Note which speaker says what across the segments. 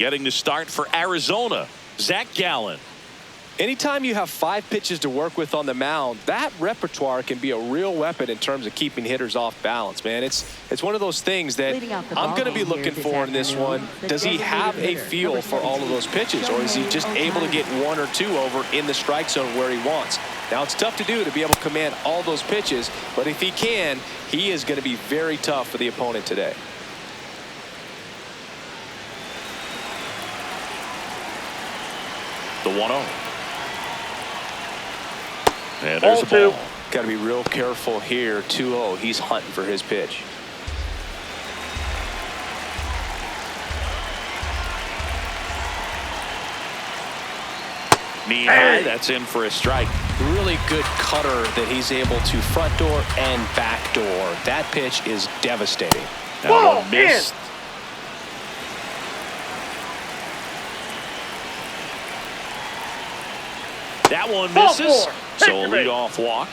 Speaker 1: getting the start for Arizona, Zach Gallen.
Speaker 2: Anytime you have 5 pitches to work with on the mound, that repertoire can be a real weapon in terms of keeping hitters off balance, man. It's one of those things that I'm going to be looking for in this one. Does he have a feel for all of those pitches, or is he just able to get 1 or 2 over in the strike zone where he wants? Now, it's tough to do, to be able to command all those pitches, but if he can, he is going to be very tough for the opponent today.
Speaker 1: The 1-0. And there's a ball.
Speaker 2: Got to be real careful here. 2-0. He's hunting for his pitch.
Speaker 1: Knee high. That's in for a strike.
Speaker 2: Really good cutter that he's able to front door and back door. That pitch is devastating.
Speaker 1: That one missed. That one misses. So a leadoff walk.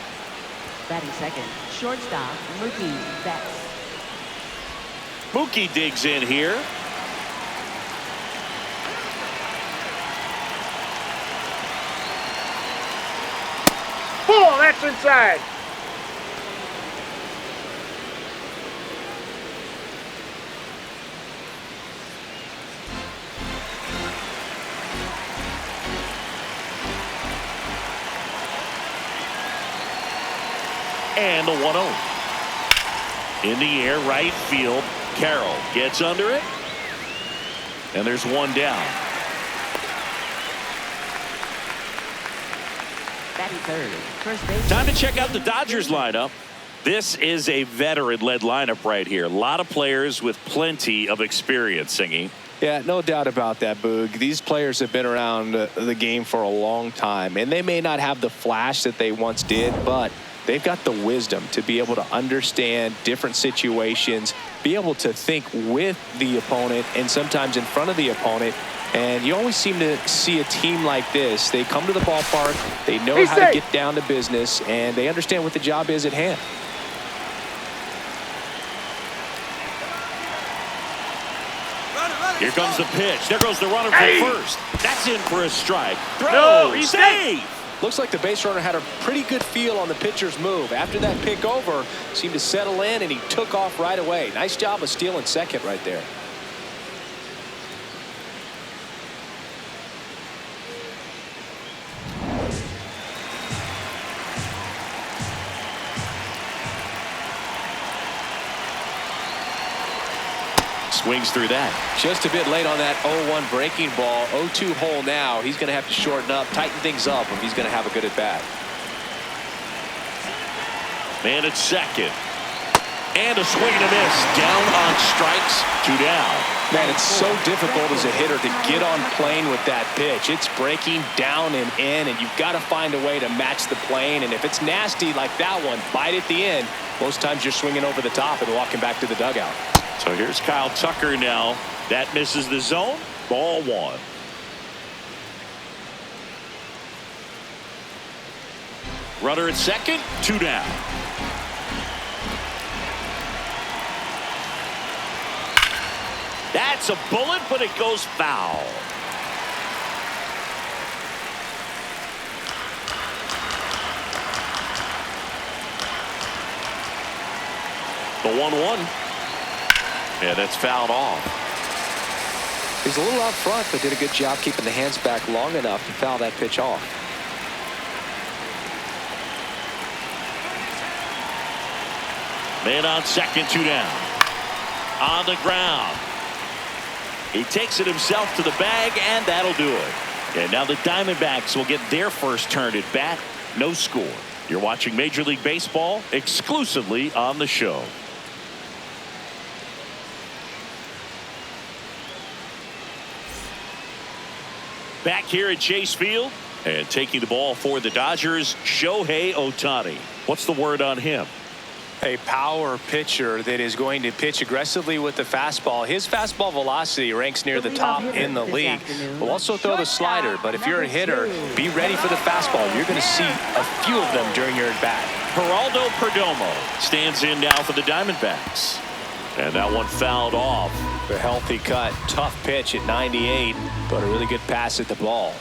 Speaker 3: Batting second, shortstop Mookie Betts.
Speaker 1: Mookie digs in here.
Speaker 4: Ball, that's inside.
Speaker 1: And the 1-0. In the air, right field. Carroll gets under it. And there's one down.
Speaker 3: Batting third, first base.
Speaker 1: Time to check out the Dodgers lineup. This is a veteran-led lineup right here. A lot of players with plenty of experience, Singy.
Speaker 2: Yeah, no doubt about that, Boog. These players have been around the game for a long time, and they may not have the flash that they once did, but they've got the wisdom to be able to understand different situations, be able to think with the opponent and sometimes in front of the opponent. And you always seem to see a team like this. They come to the ballpark, they know how to get down to business, and they understand what the job is at hand.
Speaker 1: Here comes the pitch. There goes the runner for first. That's in for a strike. Throw,
Speaker 4: he's
Speaker 1: save.
Speaker 2: Looks like the base runner had a pretty good feel on the pitcher's move. After that pick over, seemed to settle in, and he took off right away. Nice job of stealing second right there.
Speaker 1: Swings through that.
Speaker 2: Just a bit late on that 0-1 breaking ball. 0-2 hole now. He's going to have to shorten up, tighten things up if he's going to have a good at bat.
Speaker 1: Man at second. And a swing and a miss. Down on strikes. 2 down.
Speaker 2: Man, it's so difficult as a hitter to get on plane with that pitch. It's breaking down and in, and you've got to find a way to match the plane. And if it's nasty like that one, bite at the end, most times you're swinging over the top and walking back to the dugout.
Speaker 1: So here's Kyle Tucker now. That misses the zone. Ball 1. Runner at second. 2 down. That's a bullet, but it goes foul. The 1-1. Yeah, that's fouled off.
Speaker 2: He's a little out front, but did a good job keeping the hands back long enough to foul that pitch off.
Speaker 1: Man on second, 2 down. On the ground. He takes it himself to the bag, and that'll do it. And now the Diamondbacks will get their first turn at bat. No score. You're watching Major League Baseball exclusively on the show. Back here at Chase Field, and taking the ball for the Dodgers, Shohei Ohtani. What's the word on him?
Speaker 2: A power pitcher that is going to pitch aggressively with the fastball. His fastball velocity ranks near the top in the league. Will also throw the slider, but if you're a hitter, be ready for the fastball. You're going to see a few of them during your at-bat.
Speaker 1: Geraldo Perdomo stands in now for the Diamondbacks. And that one fouled off.
Speaker 2: A healthy cut. Tough pitch at 98, but a really good pass at the ball.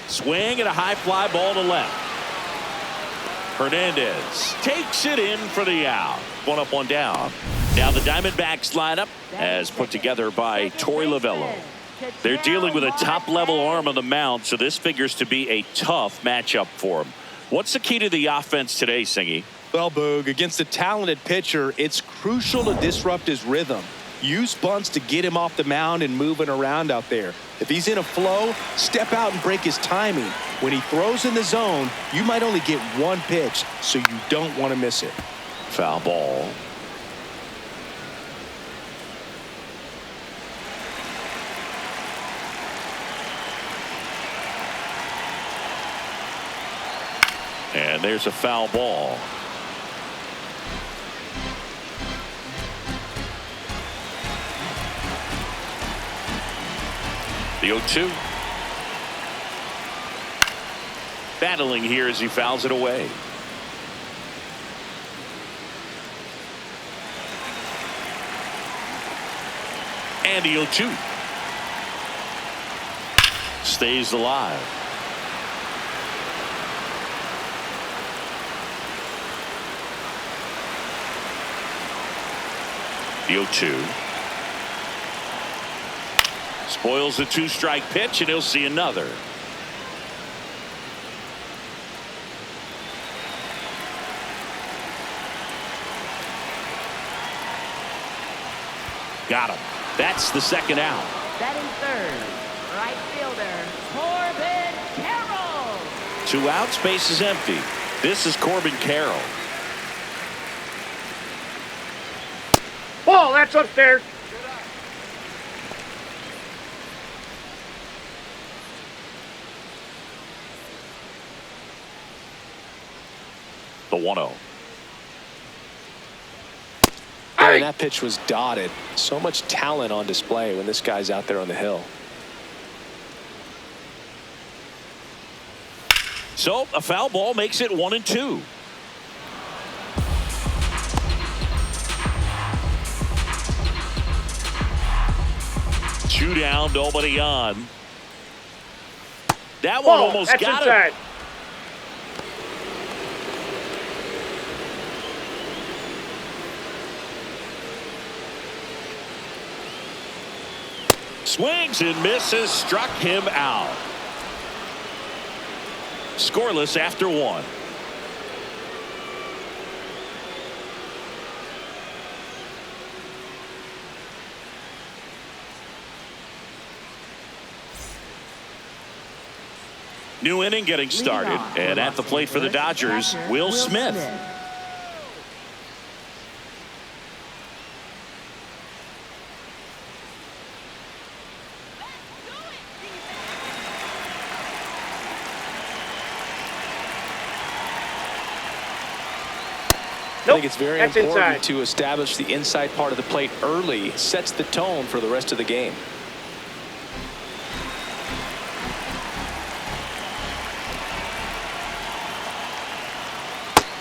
Speaker 1: Swing and a high fly ball to left. Hernandez takes it in for the out. One up, one down. Now the Diamondbacks lineup as put together by Torey Lovullo. They're dealing with a top-level arm on the mound, so this figures to be a tough matchup for him. What's the key to the offense today, Singy?
Speaker 2: Well, Boog, against a talented pitcher, it's crucial to disrupt his rhythm. Use bunts to get him off the mound and moving around out there. If he's in a flow, step out and break his timing. When he throws in the zone, you might only get one pitch, so you don't want to miss it.
Speaker 1: Foul ball. And there's a foul ball. The 0-2. Battling here as he fouls it away. And the 0-2. Stays alive. The 0-2. Spoils the two-strike pitch, and he'll see another. Got him. That's the second out.
Speaker 3: Batting third, right fielder, Corbin Carroll.
Speaker 1: 2 outs, base is empty. This is Corbin Carroll.
Speaker 4: Ball, that's upstairs.
Speaker 1: The 1-0.
Speaker 2: And that pitch was dotted. So much talent on display when this guy's out there on the hill.
Speaker 1: So a foul ball makes it 1-2. Two down, nobody on. That one almost
Speaker 4: that's
Speaker 1: got
Speaker 4: inside.
Speaker 1: him. Swings and misses, struck him out. Scoreless after 1. New inning getting started, and at the plate for the Dodgers, Will Smith.
Speaker 2: I think it's very important
Speaker 4: inside.
Speaker 2: to establish the inside part of the plate early. Sets the tone for the rest of the game.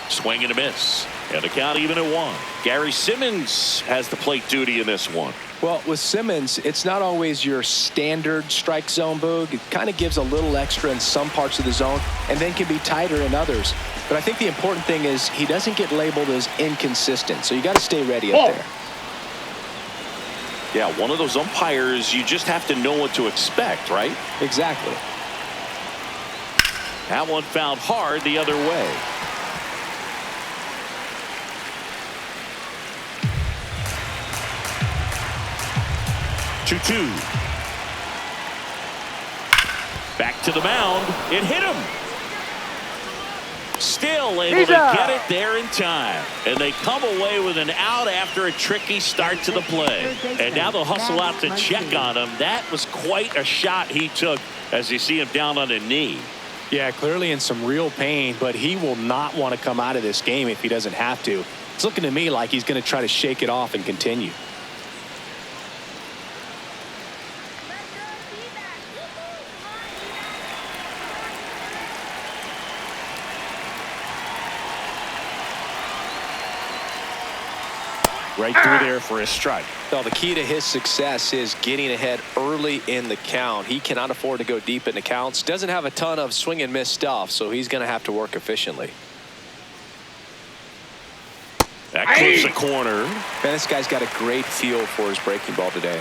Speaker 1: Swing and a miss. And the count even at 1. Gary Simmons has the plate duty in this one.
Speaker 2: Well, with Simmons, it's not always your standard strike zone, Boog. It kind of gives a little extra in some parts of the zone and then can be tighter in others. But I think the important thing is he doesn't get labeled as inconsistent. So you got to stay ready up there.
Speaker 1: Yeah, one of those umpires, you just have to know what to expect, right?
Speaker 2: Exactly.
Speaker 1: That one fouled hard the other way. Two. Back to the mound. It hit him. Still able to get it there in time. And they come away with an out after a tricky start to the play. And now they'll hustle out to check on him. That was quite a shot he took as you see him down on a knee.
Speaker 2: Yeah, clearly in some real pain, but he will not want to come out of this game if he doesn't have to. It's looking to me like he's going to try to shake it off and continue.
Speaker 1: Right through there for a strike.
Speaker 2: Well, the key to his success is getting ahead early in the count. He cannot afford to go deep in the counts. Doesn't have a ton of swing and miss stuff, so he's going to have to work efficiently.
Speaker 1: That clips the corner.
Speaker 2: Man, this guy's got a great feel for his breaking ball today.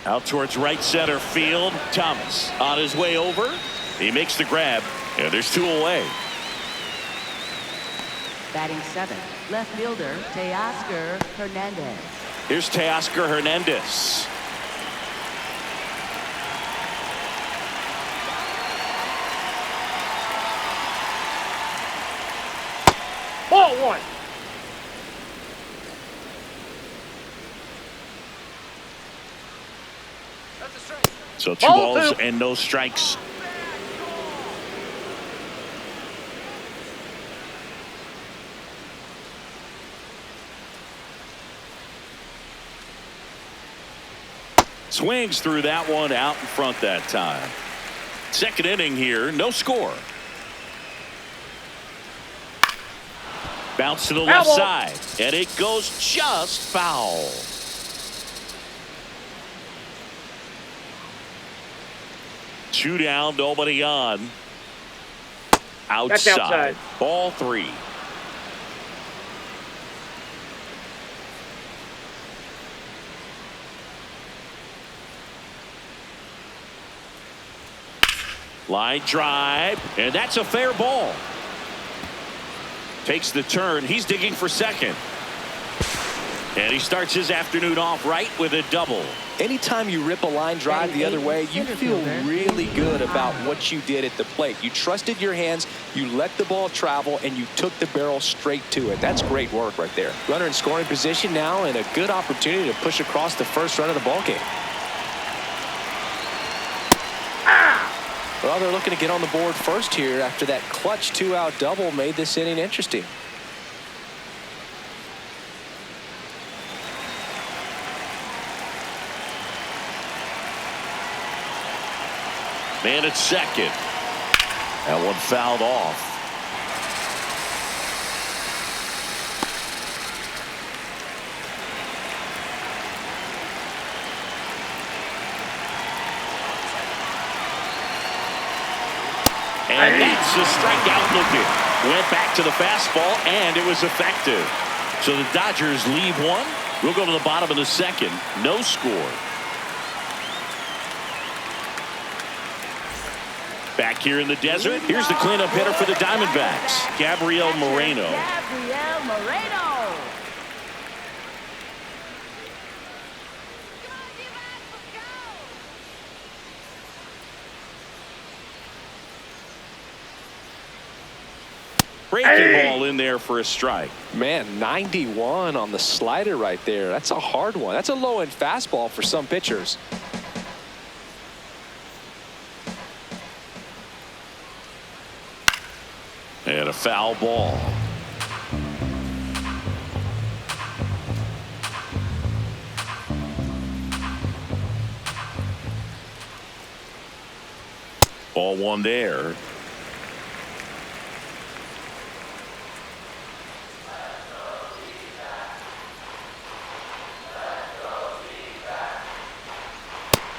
Speaker 1: Out towards right center field. Thomas on his way over. He makes the grab, and there's 2 away.
Speaker 3: Batting 7th, left fielder Teoscar Hernandez.
Speaker 1: Here's Teoscar Hernandez.
Speaker 4: Ball 1. That's a strike.
Speaker 1: So 2
Speaker 4: Ball
Speaker 1: balls
Speaker 4: 2.
Speaker 1: and no strikes. Swings through that one out in front that time. Second inning here, no score. Bounce to the left side, and it goes just foul. Two down, nobody on.
Speaker 4: That's outside.
Speaker 1: Ball 3. Line drive, and that's a fair ball. Takes the turn. He's digging for second. And he starts his afternoon off right with a double.
Speaker 2: Anytime you rip a line drive the other way, you feel really good about what you did at the plate. You trusted your hands, you let the ball travel, and you took the barrel straight to it. That's great work right there. Runner in scoring position now, and a good opportunity to push across the first run of the ball game. Well, they're looking to get on the board first here after that clutch 2-out double made this inning interesting.
Speaker 1: Man at second. That one fouled off. And that's a strikeout looking. Went back to the fastball, and it was effective. So the Dodgers leave one. We'll go to the bottom of the second. No score. Back here in the desert, here's the cleanup hitter for the Diamondbacks, Gabriel Moreno.
Speaker 3: Gabriel Moreno.
Speaker 1: Breaking ball in there for a strike.
Speaker 2: Man, 91 on the slider right there. That's a hard one. That's a low-end fastball for some pitchers.
Speaker 1: And a foul ball. Ball 1 there.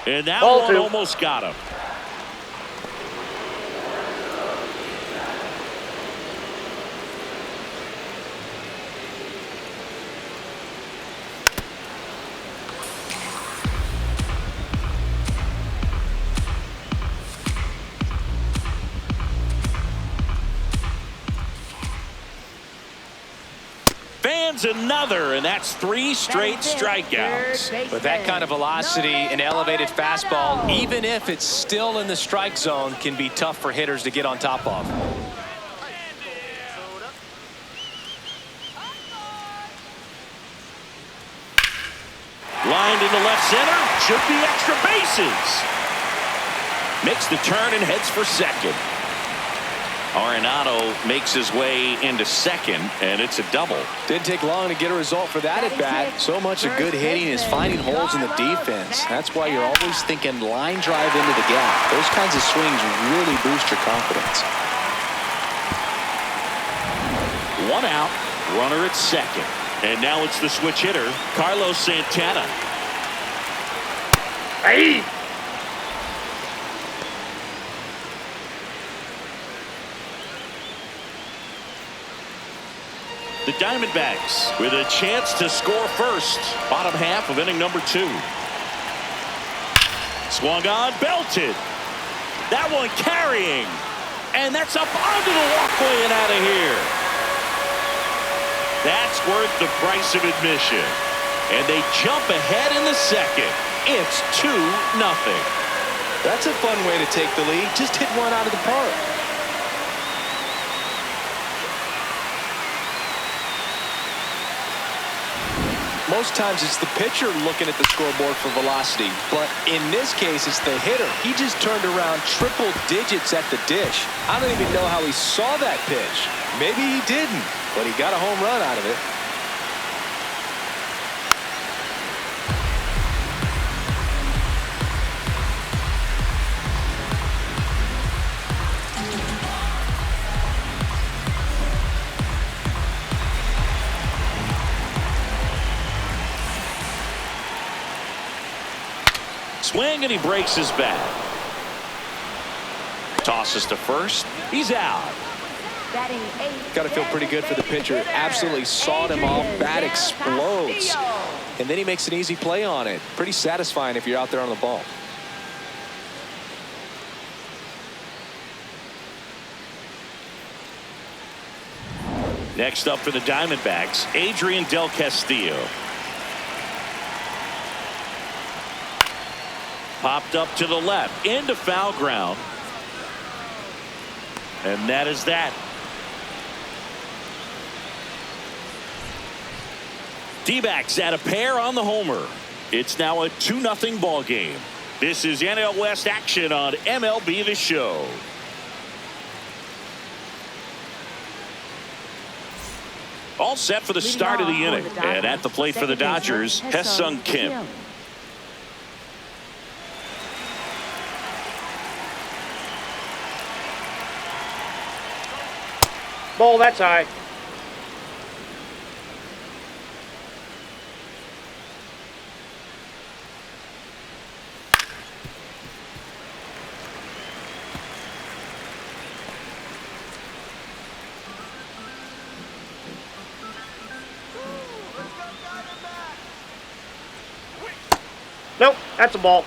Speaker 1: And that
Speaker 4: Ball
Speaker 1: one
Speaker 4: 2.
Speaker 1: almost got him. Fans another, and that's 3 straight strikeouts.
Speaker 2: With that kind of velocity, an elevated fastball, even if it's still in the strike zone, can be tough for hitters to get on top of.
Speaker 1: Lined into left center, should be extra bases. Makes the turn and heads for second. Arenado makes his way into second, and it's a double.
Speaker 2: Didn't take long to get a result for that at bat. So much of good hitting is finding holes in the defense. That's why you're always thinking line drive into the gap. Those kinds of swings really boost your confidence.
Speaker 1: One out, runner at second. And now it's the switch hitter, Carlos Santana.
Speaker 4: Hey!
Speaker 1: The Diamondbacks with a chance to score first. Bottom half of inning number 2. Swung on, belted. That one carrying. And that's up onto the walkway and out of here. That's worth the price of admission. And they jump ahead in the second. It's 2-0.
Speaker 2: That's a fun way to take the lead. Just hit one out of the park. Most times it's the pitcher looking at the scoreboard for velocity, but in this case it's the hitter. He just turned around triple digits at the dish. I don't even know how he saw that pitch. Maybe he didn't, but he got a home run out of it.
Speaker 1: Swing and he breaks his bat. Tosses to first. He's out.
Speaker 2: Got to feel pretty good for the pitcher. Absolutely sawed him off. Bat explodes. And then he makes an easy play on it. Pretty satisfying if you're out there on the ball.
Speaker 1: Next up for the Diamondbacks, Adrian Del Castillo. Popped up to the left into foul ground. And that is that. D-backs at a pair on the homer. It's now a 2-0 ball game. This is NL West action on MLB The Show. All set for the start of the inning. And at the plate for the Dodgers, Ha-Seong Kim.
Speaker 4: Ball, that's high. Nope, that's a ball.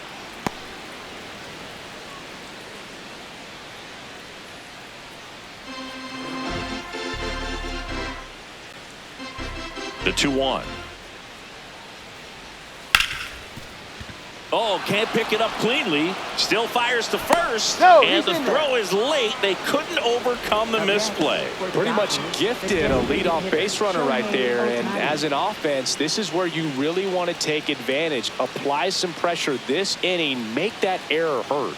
Speaker 1: The 2-1. Oh, can't pick it up cleanly. Still fires to first.
Speaker 4: No,
Speaker 1: and the throw is late. They couldn't overcome the misplay.
Speaker 2: Pretty much gifted a leadoff base runner right there. And as an offense, this is where you really want to take advantage. Apply some pressure this inning. Make that error hurt.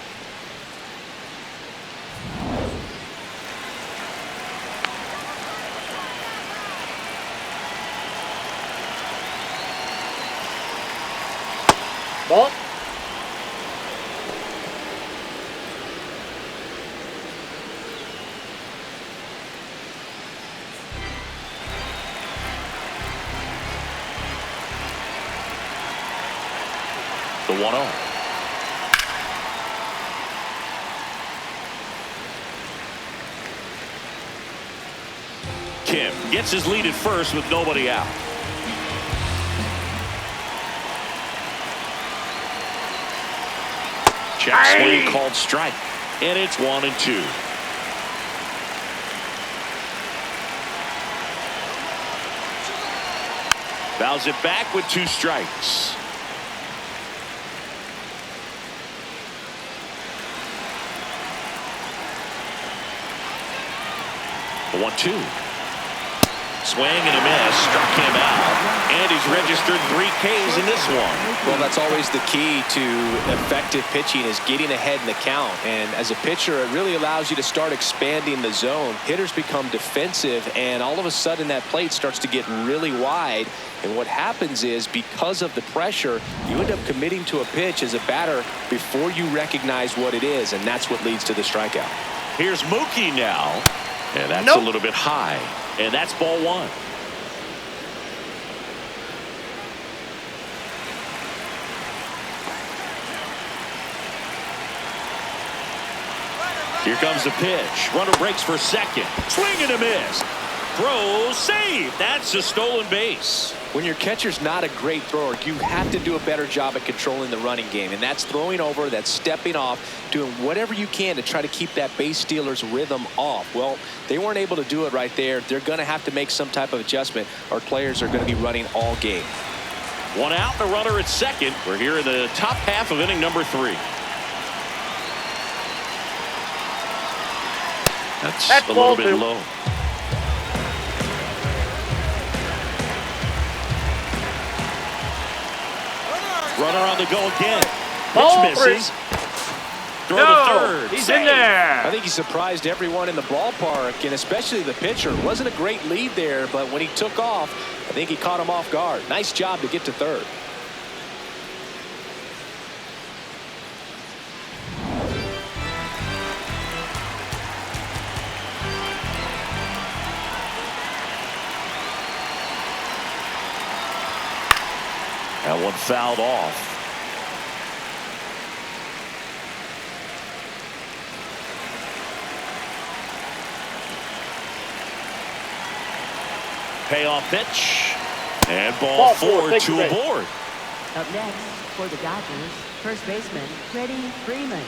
Speaker 4: Ball.
Speaker 1: The 1-0. Kim gets his lead at first with nobody out. Check swing called strike. And it's 1-2. Fouls it back with 2 strikes. The 1-2. Swing and a miss. Struck him out. And he's registered 3 Ks in this one.
Speaker 2: Well, that's always the key to effective pitching, is getting ahead in the count. And as a pitcher, it really allows you to start expanding the zone. Hitters become defensive, and all of a sudden that plate starts to get really wide. And what happens is, because of the pressure, you end up committing to a pitch as a batter before you recognize what it is, and that's what leads to the strikeout.
Speaker 1: Here's Mookie now. And that's a little bit high. And that's ball one. Here comes the pitch. Runner breaks for second. Swing and a miss. Throw, save. That's a stolen base.
Speaker 2: When your catcher's not a great thrower, you have to do a better job at controlling the running game. And that's throwing over, that's stepping off, doing whatever you can to try to keep that base stealer's rhythm off. Well, they weren't able to do it right there. They're going to have to make some type of adjustment. Our players are going to be running all game.
Speaker 1: One out, the runner at second. We're here in the top half of inning number 3. That's a little bit low. Runner on the go again. Pitch misses. Throw to third.
Speaker 4: He's in there.
Speaker 2: I think he surprised everyone in the ballpark, and especially the pitcher. It wasn't a great lead there, but when he took off, I think he caught him off guard. Nice job to get to third.
Speaker 1: That one fouled off. Payoff pitch. And ball 4, 2 aboard.
Speaker 3: Up next for the Dodgers, first baseman Freddie Freeman.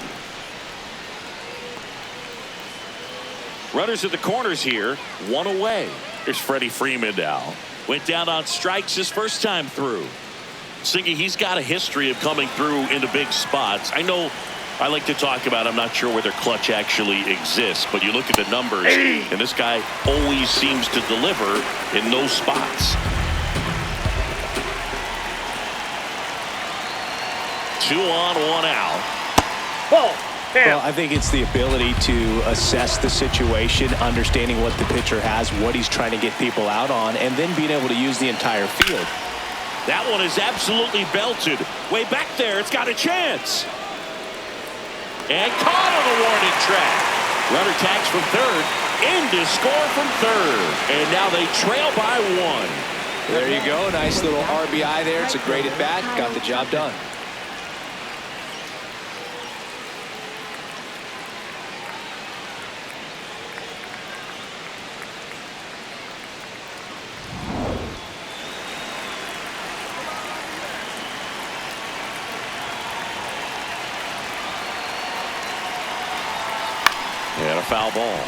Speaker 1: Runners at the corners here, 1 away. Here's Freddie Freeman now. Went down on strikes his first time through. Singy, he's got a history of coming through into big spots. I know I like to talk about, I'm not sure whether clutch actually exists, but you look at the numbers, and this guy always seems to deliver in those spots. 2 on, 1 out.
Speaker 4: Ball.
Speaker 2: Well, I think it's the ability to assess the situation, understanding what the pitcher has, what he's trying to get people out on, and then being able to use the entire field.
Speaker 1: That one is absolutely belted. Way back there, it's got a chance. And caught on the warning track. Runner tags from third, in to score from third. And now they trail by 1.
Speaker 2: There you go, nice little RBI there. It's a great at bat, got the job done.
Speaker 1: And a foul ball.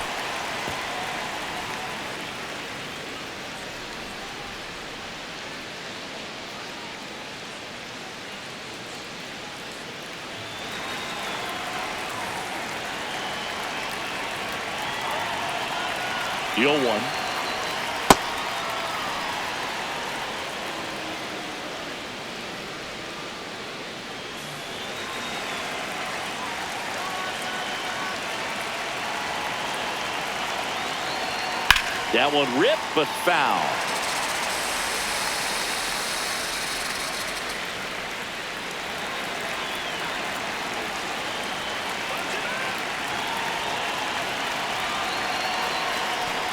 Speaker 1: The 0-1. That one ripped, but foul.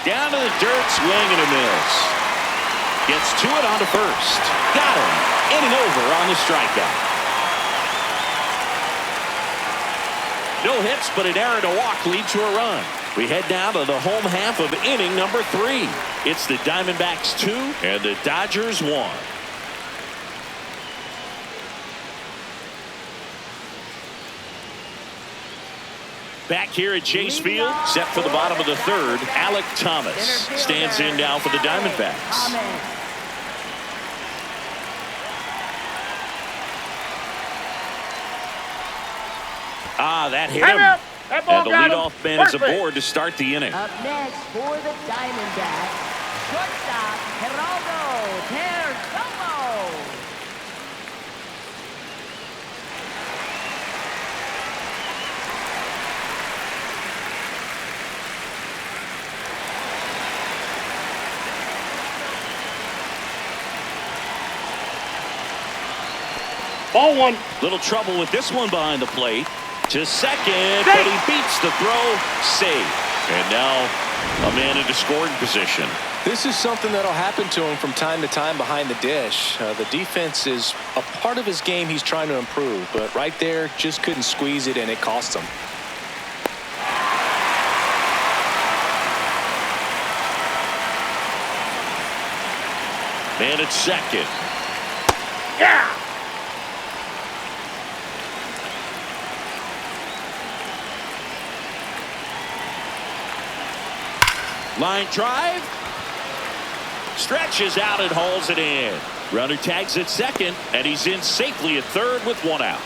Speaker 1: Down to the dirt, swing and a miss. Gets to it on to first. Got him. Inning over on the strikeout. No hits, but an error to walk lead to a run. We head down to the home half of inning number 3. It's the Diamondbacks 2 and the Dodgers 1. Back here at Chase Field, set for the bottom of the third, Alec Thomas stands in now for the Diamondbacks. That hit him. And the leadoff man is aboard to start the inning.
Speaker 3: Up next for the Diamondbacks, shortstop Geraldo Perdomo.
Speaker 4: Ball 1.
Speaker 1: Little trouble with this one behind the plate. To second, but he beats the throw. Safe. And now a man into scoring position.
Speaker 2: This is something that'll happen to him from time to time behind the dish. The defense is a part of his game he's trying to improve, but right there just couldn't squeeze it, and it cost him.
Speaker 1: Man at second.
Speaker 4: Yeah.
Speaker 1: Line drive. Stretches out and hauls it in. Runner tags at second, and he's in safely at third with one out.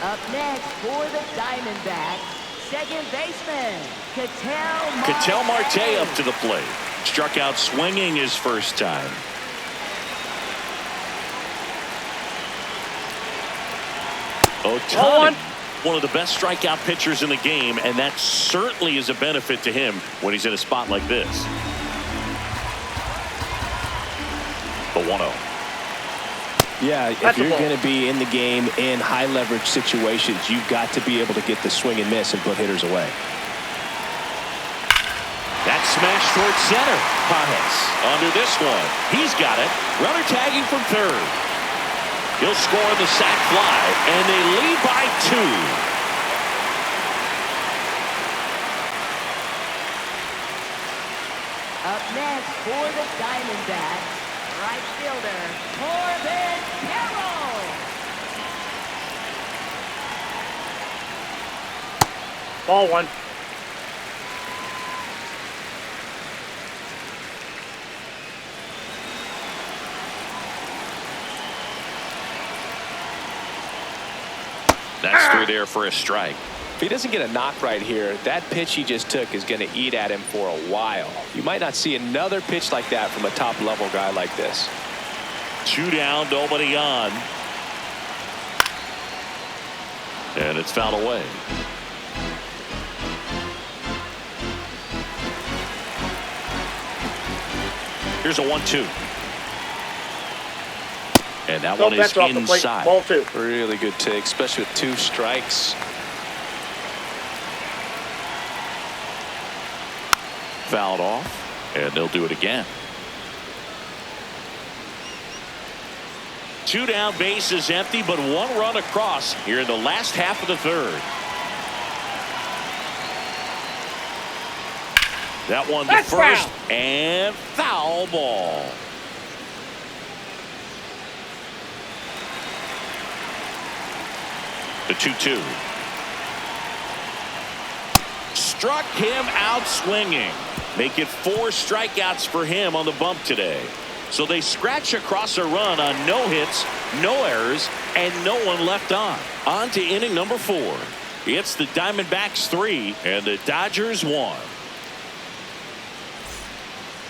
Speaker 3: Up next for the Diamondbacks, second baseman,
Speaker 1: Ketel Marte up to the plate. Struck out swinging his first time. Ohtani, one of the best strikeout pitchers in the game, and that certainly is a benefit to him when he's in a spot like this. The 1-0.
Speaker 2: Yeah, if you're going to be in the game in high leverage situations, you've got to be able to get the swing and miss and put hitters away.
Speaker 1: That smash towards center. Pajes under this one. He's got it. Runner tagging from third. He'll score the sac fly, and they lead by 2.
Speaker 3: Up next for the Diamondbacks, right fielder, Corbin Carroll.
Speaker 4: Ball 1.
Speaker 1: That's through there for a strike.
Speaker 2: If he doesn't get a knock right here, that pitch he just took is going to eat at him for a while. You might not see another pitch like that from a top-level guy like this.
Speaker 1: 2 down, nobody on. And it's fouled away. Here's a 1-2. And that one is inside.
Speaker 4: Ball 2.
Speaker 2: Really good take, especially with 2 strikes.
Speaker 1: Fouled off, and they'll do it again. 2 down, base is empty, but 1 run across here in the last half of the third. That one to first, and foul ball. The 2-2. Struck him out swinging. Make it 4 strikeouts for him on the bump today. So they scratch across a run on no hits, no errors, and no one left on. On to inning number 4. It's the Diamondbacks 3 and the Dodgers 1.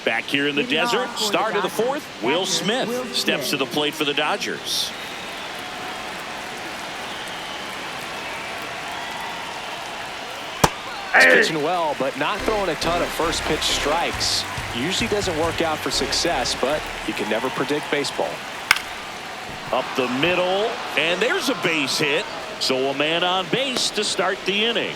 Speaker 1: Back here in the desert, start of the 4th, Will Smith steps to the plate for the Dodgers.
Speaker 2: He's pitching well, but not throwing a ton of first pitch strikes. Usually doesn't work out for success, but you can never predict baseball.
Speaker 1: Up the middle, and there's a base hit. So a man on base to start the inning.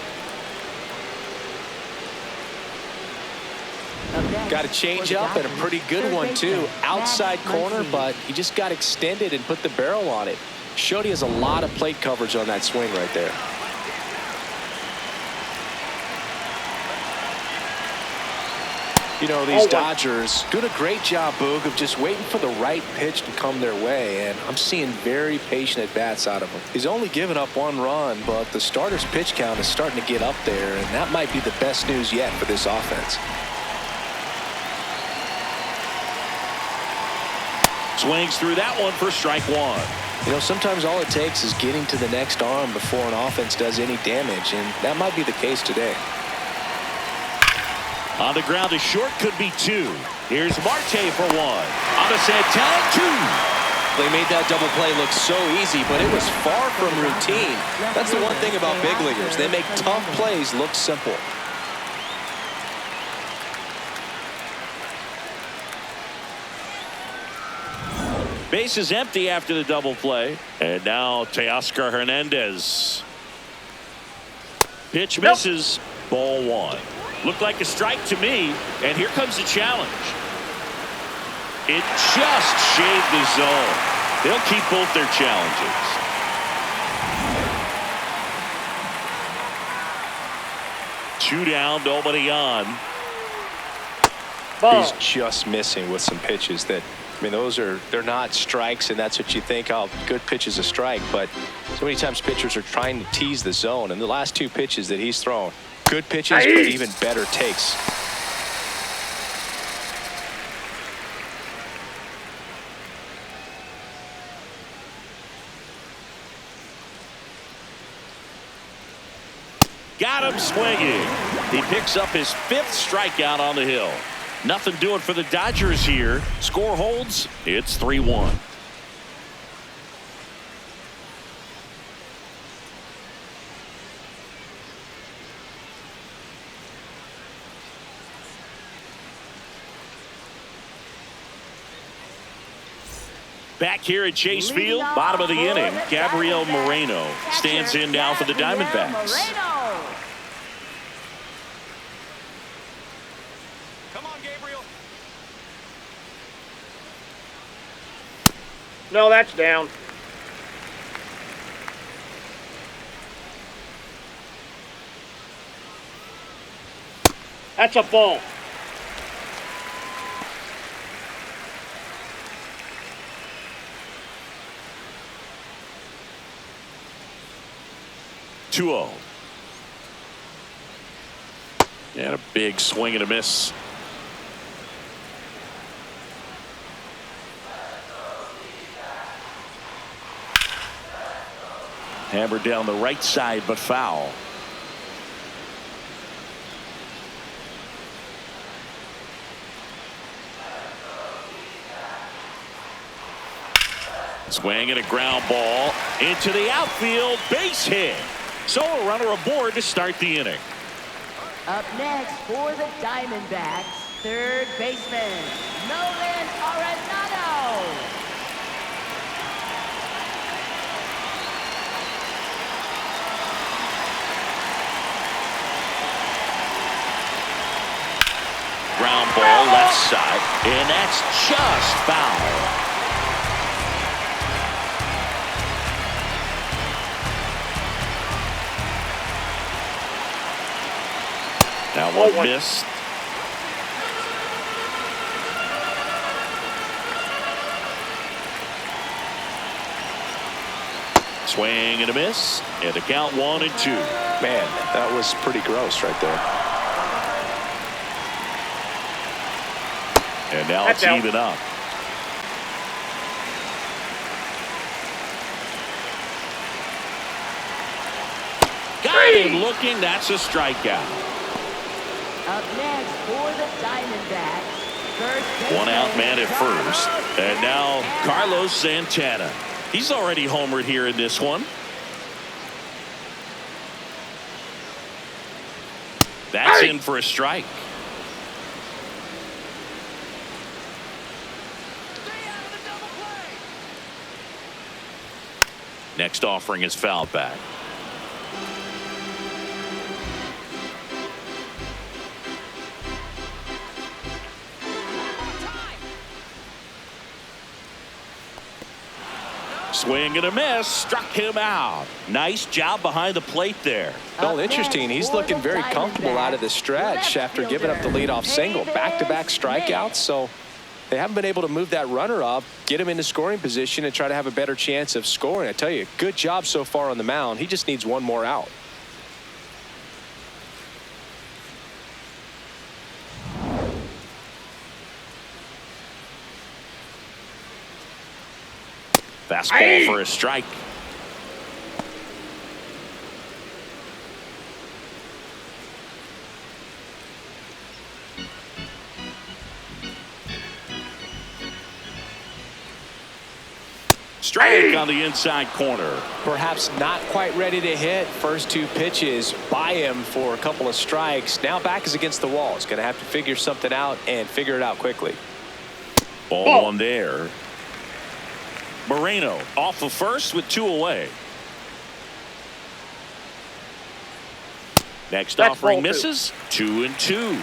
Speaker 2: Got a change up and a pretty good one too. Outside corner, but he just got extended and put the barrel on it. Showed he has a lot of plate coverage on that swing right there. You know, these Dodgers doing a great job, Boog, of just waiting for the right pitch to come their way, and I'm seeing very patient at-bats out of him. He's only given up 1 run, but the starter's pitch count is starting to get up there, and that might be the best news yet for this offense.
Speaker 1: Swings through that one for strike 1.
Speaker 2: You know, sometimes all it takes is getting to the next arm before an offense does any damage, and that might be the case today.
Speaker 1: On the ground to short, could be 2. Here's Marte for 1. On the Santana, 2.
Speaker 2: They made that double play look so easy, but it was far from routine. That's the one thing about big leaguers. They make tough plays look simple.
Speaker 1: Base is empty after the double play. And now Teoscar Hernandez. Pitch misses. Ball 1. Looked like a strike to me, and here comes the challenge. It just shaved the zone. They'll keep both their challenges. Two down, nobody on.
Speaker 4: Ball.
Speaker 2: He's just missing with some pitches that, I mean, they're not strikes, and that's what you think, oh, good pitch is a strike. But so many times pitchers are trying to tease the zone, and the last two pitches that he's thrown, good pitches, but even better takes.
Speaker 1: Got him swinging. He picks up his 5th strikeout on the hill. Nothing doing for the Dodgers here. Score holds. It's 3-1. Back here at Chase Field, bottom of the inning, Gabriel Moreno stands in now for the Diamondbacks.
Speaker 2: Come on, Gabriel.
Speaker 4: No, that's down. That's a ball.
Speaker 1: And a big swing and a miss. Hammered down the right side, but foul. Swing and a ground ball into the outfield, base hit. So a runner aboard to start the inning.
Speaker 3: Up next for the Diamondbacks, third baseman, Nolan Arenado.
Speaker 1: Ground ball left side, and that's just foul. That one missed. Swing and a miss, and the count 1-2.
Speaker 2: Man, that was pretty gross right there.
Speaker 1: And now it's even up. Got him looking. That's a strikeout.
Speaker 3: Up next for the Diamondbacks, first
Speaker 1: One out
Speaker 3: baseman,
Speaker 1: man at first. And now Carlos Santana. He's already homered here in this one. That's in for a strike. Next offering is fouled back. Swing and a miss, struck him out. Nice job behind the plate there.
Speaker 2: Well, interesting. He's looking very comfortable out of the stretch after giving up the leadoff single. Back-to-back strikeouts, so they haven't been able to move that runner up, get him into scoring position, and try to have a better chance of scoring. I tell you, good job so far on the mound. He just needs one more out.
Speaker 1: Fastball for a strike. Strike on the inside corner.
Speaker 2: Perhaps not quite ready to hit. First two pitches by him for a couple of strikes. Now back is against the wall. He's going to have to figure something out and figure it out quickly.
Speaker 1: Ball one there. Moreno off of first with 2 away. Next
Speaker 4: That's
Speaker 1: offering
Speaker 4: ball 2.
Speaker 1: misses. 2-2.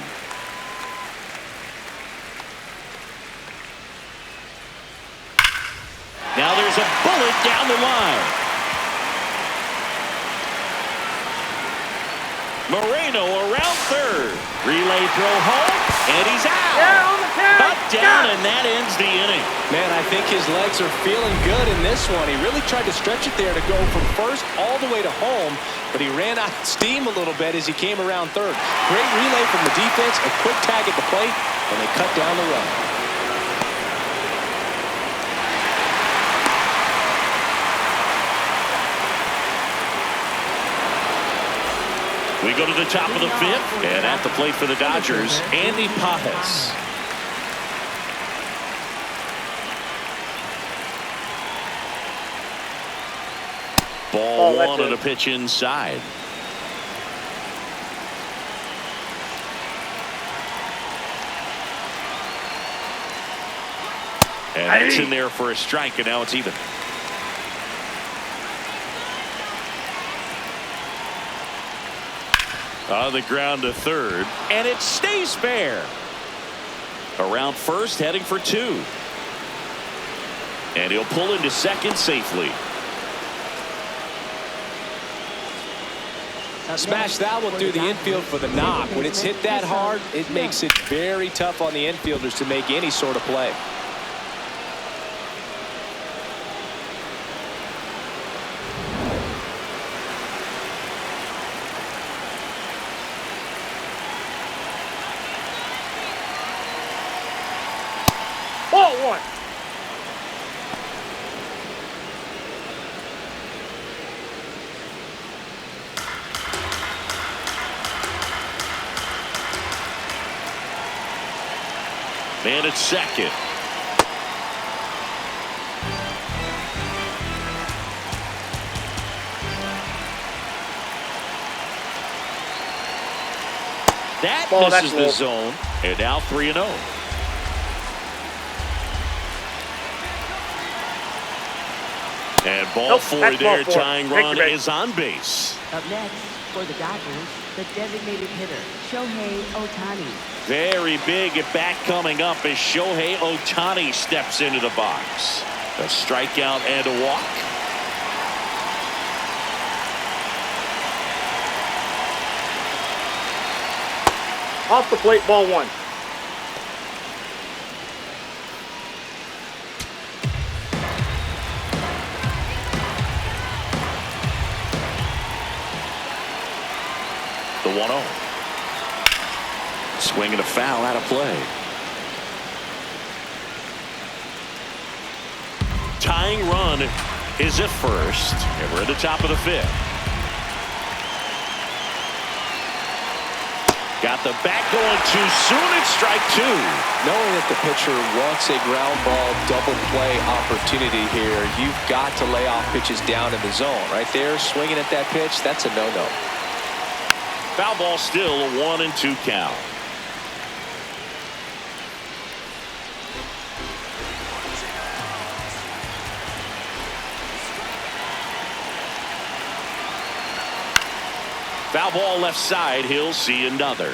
Speaker 1: Now there's a bullet down the line. Moreno around third. Relay throw home, and he's out.
Speaker 4: Yeah, on the tag.
Speaker 1: Cut down, and that ends the inning.
Speaker 2: Man, I think his legs are feeling good in this one. He really tried to stretch it there to go from first all the way to home, but he ran out of steam a little bit as he came around third. Great relay from the defense, a quick tag at the plate, and they cut down the run.
Speaker 1: We go to the top of the fifth, and at the plate for the Dodgers, Andy Pajes. Ball one on a pitch inside. And it's in there for a strike, and now it's even. On the ground to third, and it stays fair. Around first, heading for 2. And he'll pull into second safely.
Speaker 2: Smash that one through the infield for the knock. When it's hit that hard, it makes it very tough on the infielders to make any sort of play.
Speaker 4: Ball 1.
Speaker 1: Man at second. That misses the zone, and now 3-0. And ball 4 there, tying run is on base.
Speaker 3: Up next, for the Dodgers, the designated hitter, Shohei Ohtani.
Speaker 1: Very big at bat coming up as Shohei Ohtani steps into the box. A strikeout and a walk.
Speaker 4: Off the plate, ball 1.
Speaker 1: The 1-0. Swinging a foul out of play. Tying run is at first, and we're at the top of the fifth. Got the bat going too soon. It's strike 2.
Speaker 2: Knowing that the pitcher wants a ground ball double play opportunity here, you've got to lay off pitches down in the zone. Right there, swinging at that pitch, that's a no-no.
Speaker 1: Foul ball, still a 1-2 count. Foul ball left side. He'll see another.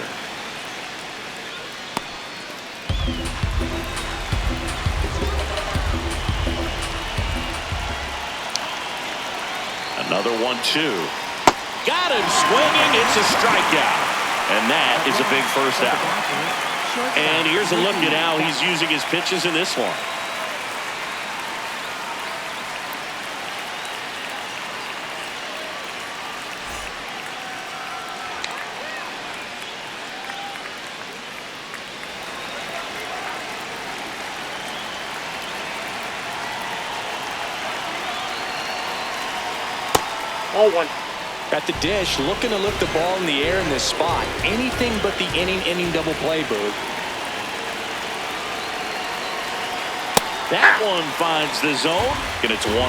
Speaker 1: Another 1-2. Got him swinging. It's a strikeout. And that is a big first out. And here's a look at how he's using his pitches in this one.
Speaker 4: Ball 1.
Speaker 2: At the dish, looking to lift the ball in the air in this spot. Anything but the inning double play, Boog.
Speaker 1: That one finds the zone, and it's 1-1.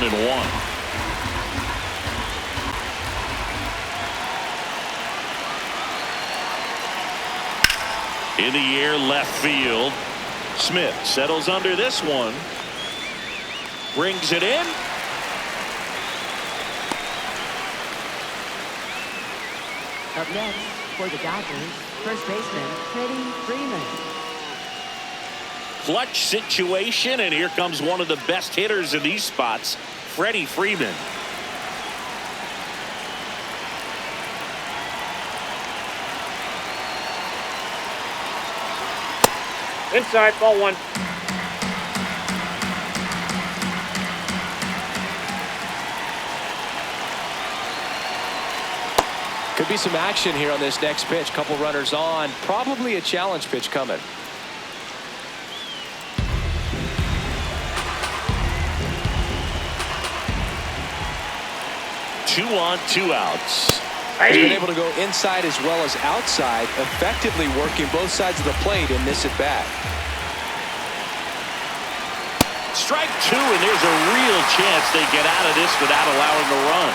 Speaker 1: In the air, left field. Smith settles under this one. Brings it in.
Speaker 3: Up next for the Dodgers, first baseman Freddie Freeman.
Speaker 1: Clutch situation, and here comes one of the best hitters in these spots, Freddie Freeman.
Speaker 4: Inside, ball one.
Speaker 2: Could be some action here on this next pitch. Couple runners on. Probably a challenge pitch coming.
Speaker 1: 2 on, 2 outs.
Speaker 2: He's been able to go inside as well as outside, effectively working both sides of the plate in this at bat.
Speaker 1: Strike 2, and there's a real chance they get out of this without allowing a run.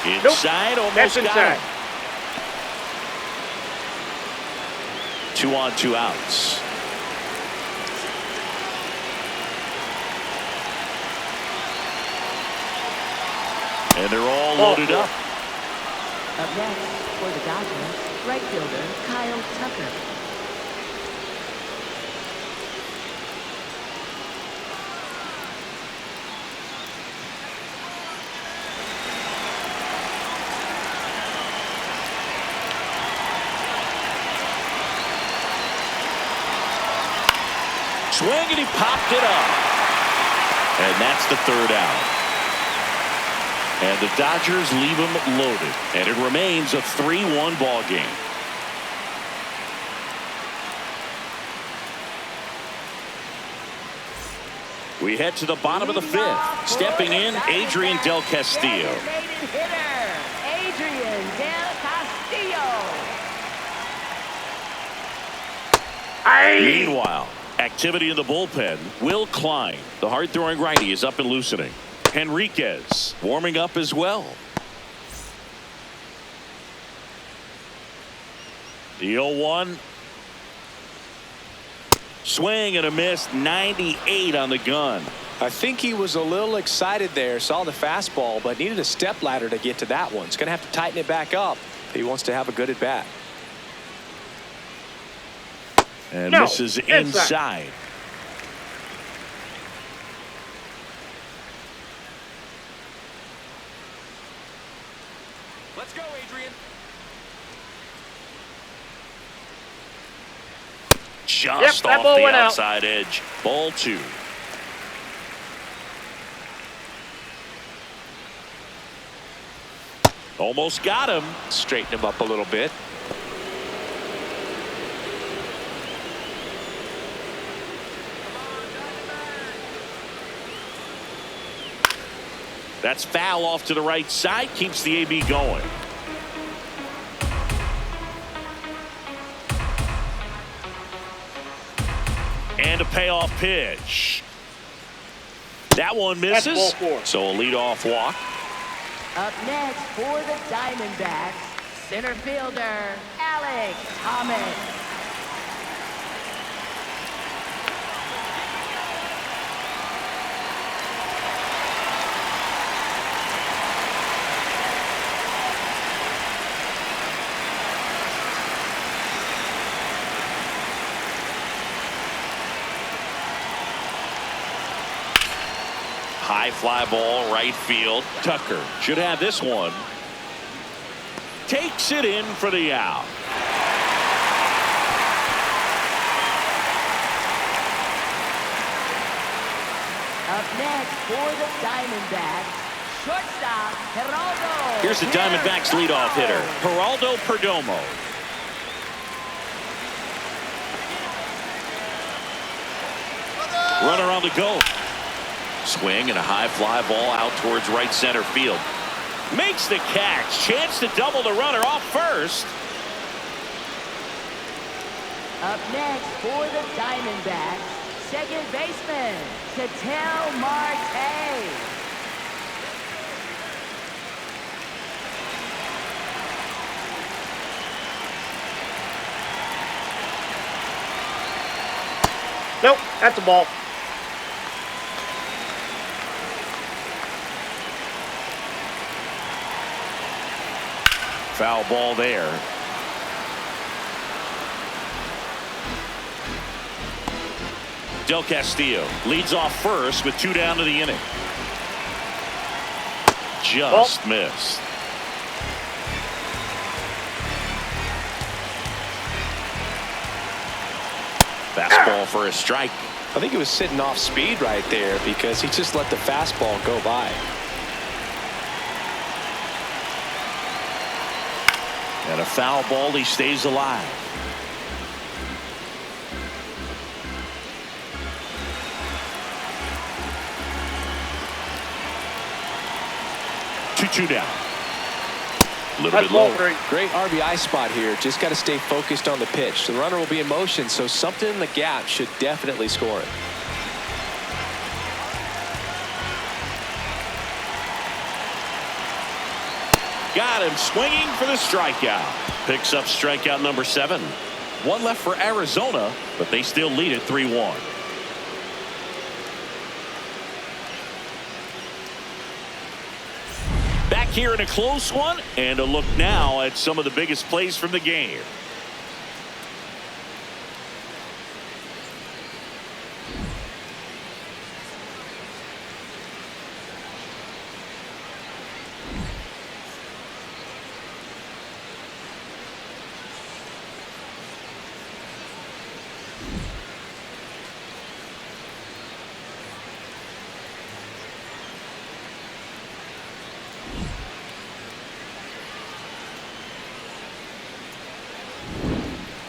Speaker 1: Inside,
Speaker 4: nope.
Speaker 1: almost
Speaker 4: That's
Speaker 1: got
Speaker 4: inside.
Speaker 1: him. 2 on, 2 outs. And they're all loaded up.
Speaker 3: Up next for the Dodgers, right fielder Kyle Tucker.
Speaker 1: Swing, and he popped it up. And that's the 3rd out. And the Dodgers leave him loaded. And it remains a 3-1 ball game. We head to the bottom of the 5th. Stepping in, Adrian Del Castillo.
Speaker 3: Adrian Del Castillo.
Speaker 1: Meanwhile, activity in the bullpen. Will Klein, the hard-throwing righty, is up and loosening. Henriquez warming up as well. The 0-1. Swing and a miss. 98 on the gun.
Speaker 2: I think he was a little excited there, saw the fastball, but needed a step ladder to get to that one. He's going to have to tighten it back up if he wants to have a good at bat.
Speaker 1: And this is inside.
Speaker 2: Let's go, Adrian.
Speaker 1: Just off the outside edge. Ball 2. Almost got him.
Speaker 2: Straighten him up a little bit.
Speaker 1: That's foul off to the right side. Keeps the AB going. And a payoff pitch. That one misses. So a leadoff walk.
Speaker 3: Up next for the Diamondbacks, center fielder Alex Thomas.
Speaker 1: High fly ball, right field. Tucker should have this one. Takes it in for the out.
Speaker 3: Up next for the Diamondbacks, shortstop Geraldo.
Speaker 1: Here's the Diamondbacks leadoff hitter, Geraldo Perdomo. Runner on the go. Swing and a high fly ball out towards right center field. Makes the catch. Chance to double the runner off first.
Speaker 3: Up next for the Diamondbacks, second baseman Ketel Marte.
Speaker 4: Nope, that's a ball.
Speaker 1: Foul ball there. Del Castillo leads off first with 2 down to the inning. Just missed. Fastball for a strike.
Speaker 2: I think he was sitting off speed right there because he just let the fastball go by.
Speaker 1: And a foul ball, he stays alive. Two down. A little bit low.
Speaker 2: Great RBI spot here. Just got to stay focused on the pitch. The runner will be in motion, so something in the gap should definitely score it.
Speaker 1: Got him swinging for the strikeout. Picks up strikeout number 7. 1 left for Arizona, but they still lead it 3-1. Back here in a close one, and a look now at some of the biggest plays from the game.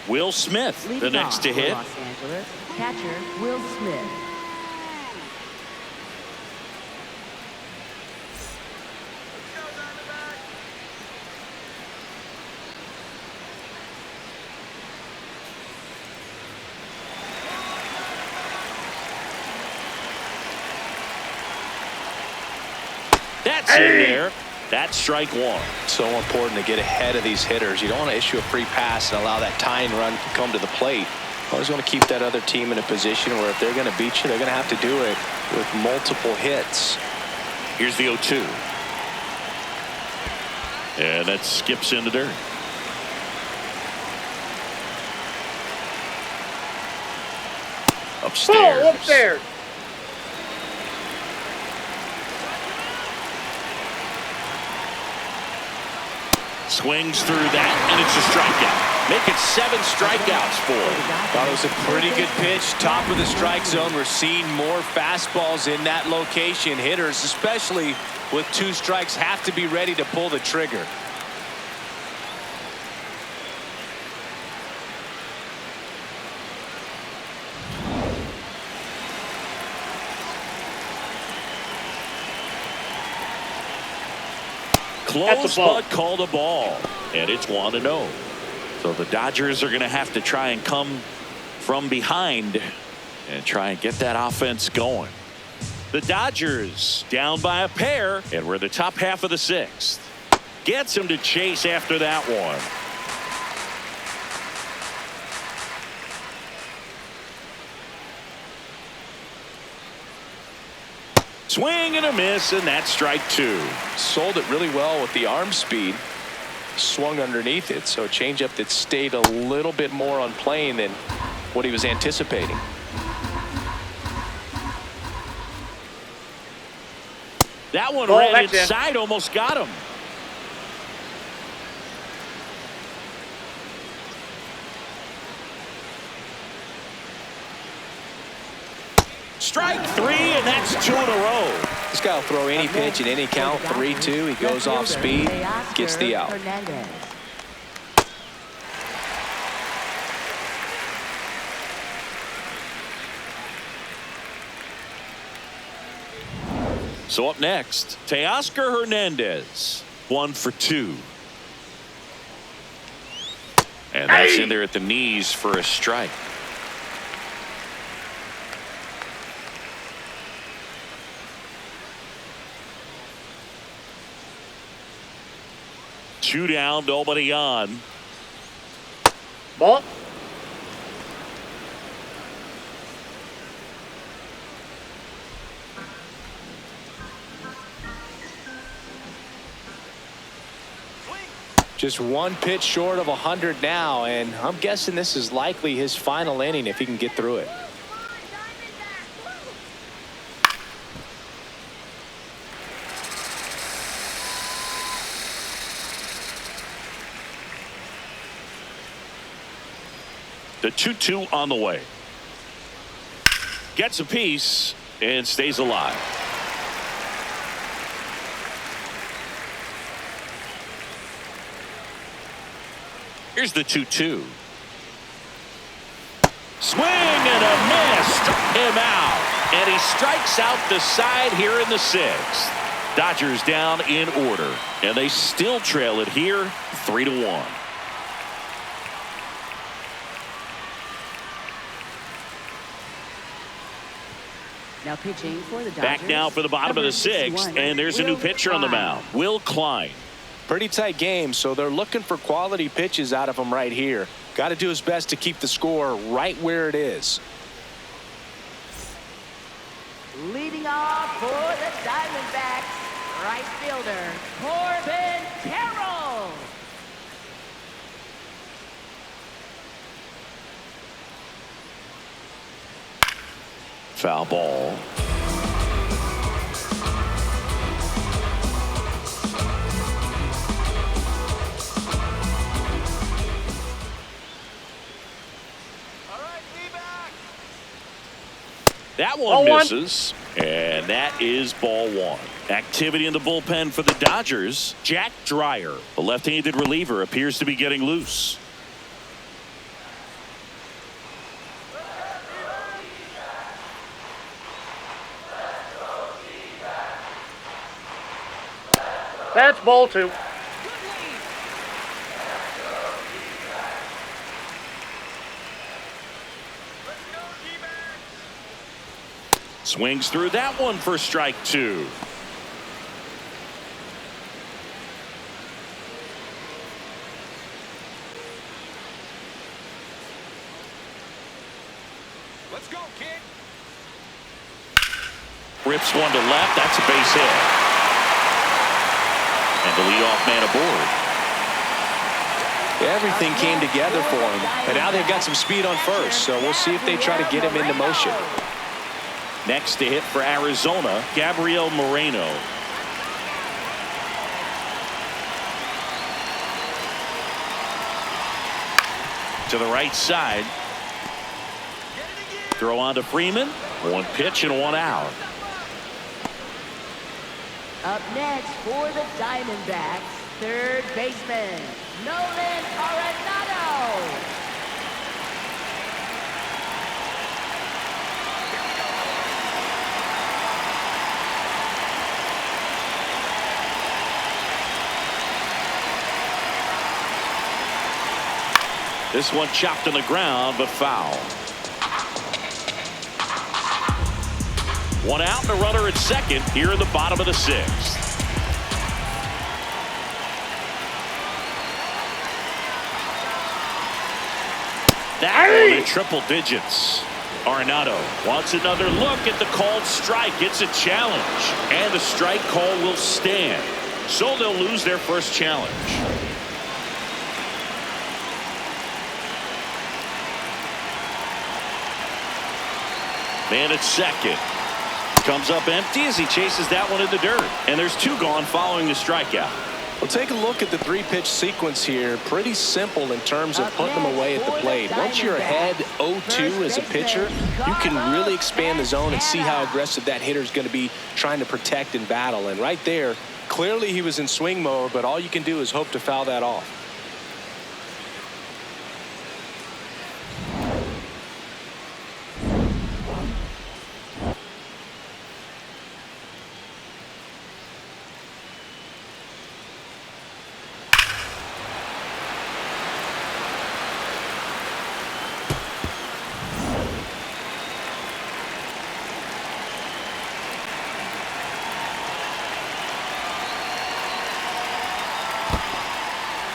Speaker 1: Will Smith, the
Speaker 3: Leading
Speaker 1: next
Speaker 3: off
Speaker 1: to
Speaker 3: for
Speaker 1: hit.
Speaker 3: Los Angeles, catcher Will Smith.
Speaker 2: That's in there. That's strike 1. So important to get ahead of these hitters. You don't want to issue a free pass and allow that tying run to come to the plate. Always want to keep that other team in a position where if they're going to beat you, they're going to have to do it with multiple hits.
Speaker 1: Here's the 0-2. And that skips in the dirt. Upstairs.
Speaker 4: Ball upstairs.
Speaker 1: Swings through that, and it's a strikeout. Make it 7 strikeouts for him.
Speaker 2: Thought it was a pretty good pitch. Top of the strike zone. We're seeing more fastballs in that location. Hitters, especially with 2 strikes, have to be ready to pull the trigger.
Speaker 1: Close, but called a ball. And it's 1-0. So the Dodgers are going to have to try and come from behind and try and get that offense going. The Dodgers down by a pair, and we're the top half of the 6th. Gets him to chase after that one. Swing and a miss, and that's strike 2.
Speaker 2: Sold it really well with the arm speed. Swung underneath it, so a changeup that stayed a little bit more on plane than what he was anticipating.
Speaker 1: That one ran inside, almost got him. Strike 3, and that's 2 in a row.
Speaker 2: This guy will throw any pitch in any count. 3-2. He goes off speed, gets the out.
Speaker 1: So up next, Teoscar Hernandez, 1 for 2. And that's in there at the knees for a strike. Two down, nobody on.
Speaker 4: Ball.
Speaker 2: Just one pitch short of 100 now, and I'm guessing this is likely his final inning if he can get through it.
Speaker 1: The 2-2 on the way. Gets a piece and stays alive. Here's the 2-2. Swing and a miss. Struck him out. And he strikes out the side here in the 6th. Dodgers down in order. And they still trail it here 3-1.
Speaker 3: Now pitching for the Dodgers.
Speaker 1: Back now for the bottom of the 6th. And there's a new pitcher on the mound. Will Klein.
Speaker 2: Pretty tight game, so they're looking for quality pitches out of him right here. Got to do his best to keep the score right where it is.
Speaker 3: Leading off for the Diamondbacks, right fielder, Corbin Carroll.
Speaker 1: Foul ball. That one misses, and that is ball 1. Activity in the bullpen for the Dodgers. Jack Dreyer, the left-handed reliever, appears to be getting loose.
Speaker 4: That's ball 2.
Speaker 1: Swings through that one for strike 2.
Speaker 2: Let's go, kid.
Speaker 1: Rips one to left. That's a base hit. And the leadoff man aboard.
Speaker 2: Everything came together for him, and now they've got some speed on first, so we'll see if they try to get him into motion.
Speaker 1: Next to hit for Arizona, Gabriel Moreno. To the right side. Throw on to Freeman. One pitch and one out.
Speaker 3: Up next for the Diamondbacks, third baseman, Nolan Arenado.
Speaker 1: This one chopped on the ground, but foul. One out and a runner at second here in the bottom of the 6th. That one in triple digits. Arenado wants another look at the called strike. It's a challenge, and the strike call will stand. So they'll lose their first challenge. Man at second. Comes up empty as he chases that one in the dirt. And there's 2 gone following the strikeout.
Speaker 2: Well, take a look at the 3-pitch sequence here. Pretty simple in terms of putting them away at the plate. Once you're ahead 0-2 as a pitcher, you can really expand the zone and see how aggressive that hitter is going to be trying to protect and battle. And right there, clearly he was in swing mode, but all you can do is hope to foul that off.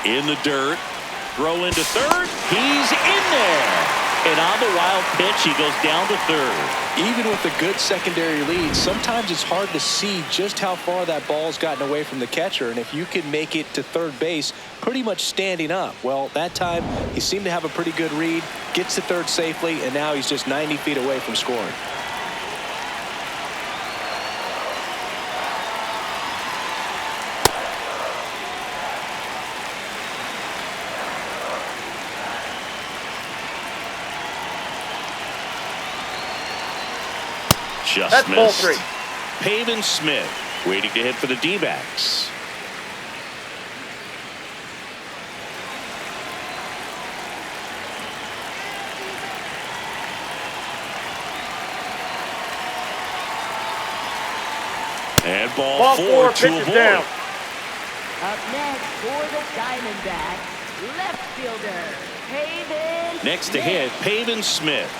Speaker 1: In the dirt. Throw into third. He's in there. And on the wild pitch, he goes down to third.
Speaker 2: Even with a good secondary lead, sometimes it's hard to see just how far that ball's gotten away from the catcher. And if you can make it to third base pretty much standing up, well, that time he seemed to have a pretty good read, gets to third safely, and now he's just 90 feet away from scoring.
Speaker 1: Just
Speaker 4: That's ball
Speaker 1: missed.
Speaker 4: 3.
Speaker 1: Pavin Smith waiting to hit for the D-backs. And ball 4 to
Speaker 4: pitches
Speaker 1: avoid.
Speaker 4: down.
Speaker 3: Up next for the Diamondbacks, left fielder, Pavin
Speaker 1: Next to
Speaker 3: Smith.
Speaker 1: hit, Pavin Smith.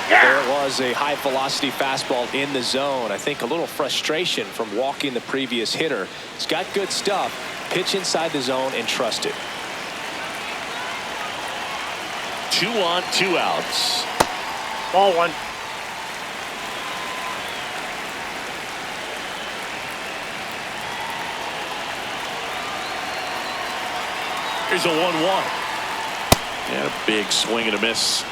Speaker 2: There was a high velocity fastball in the zone. I think a little frustration from walking the previous hitter. He's got good stuff. Pitch inside the zone and trust it.
Speaker 1: 2 on, 2 outs.
Speaker 4: Ball 1.
Speaker 1: Here's a 1-1. And a big swing and a miss.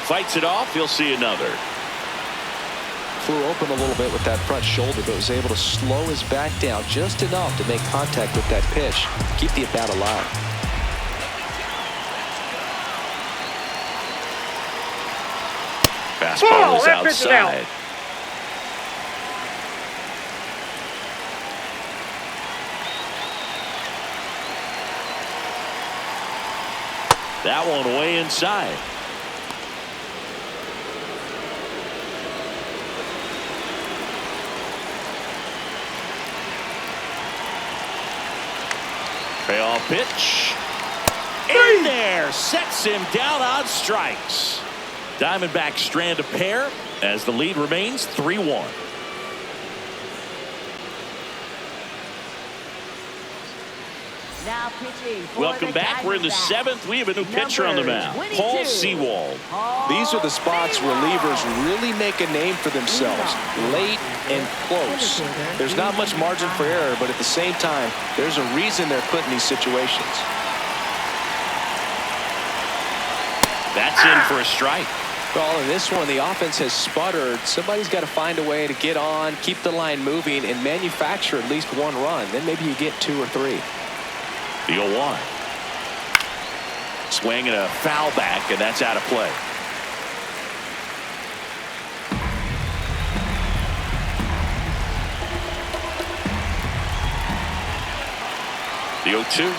Speaker 1: Fights it off. He'll see another.
Speaker 2: Flew open a little bit with that front shoulder, but was able to slow his back down just enough to make contact with that pitch. Keep the at-bat alive.
Speaker 1: Fastball is
Speaker 4: that pitch is out.
Speaker 1: outside. That one way inside. Payoff pitch. In there. Sets him down on strikes. Diamondbacks strand a pair as the lead remains 3-1.
Speaker 3: Now pitching for
Speaker 1: Welcome
Speaker 3: the
Speaker 1: back. We're in the
Speaker 3: Diamondbacks.
Speaker 1: 7th. We have a new pitcher on the mound.
Speaker 3: Number
Speaker 1: Paul
Speaker 3: 22.
Speaker 1: Sewald.
Speaker 2: These are the spots relievers really make a name for themselves. Late and close. There's not much margin for error, but at the same time, there's a reason they're put in these situations.
Speaker 1: That's in for a strike.
Speaker 2: Well, in this one, the offense has sputtered. Somebody's got to find a way to get on, keep the line moving, and manufacture at least one run. Then maybe you get 2 or 3.
Speaker 1: The 0-1. Swing and a foul back, and that's out of play. The 0-2.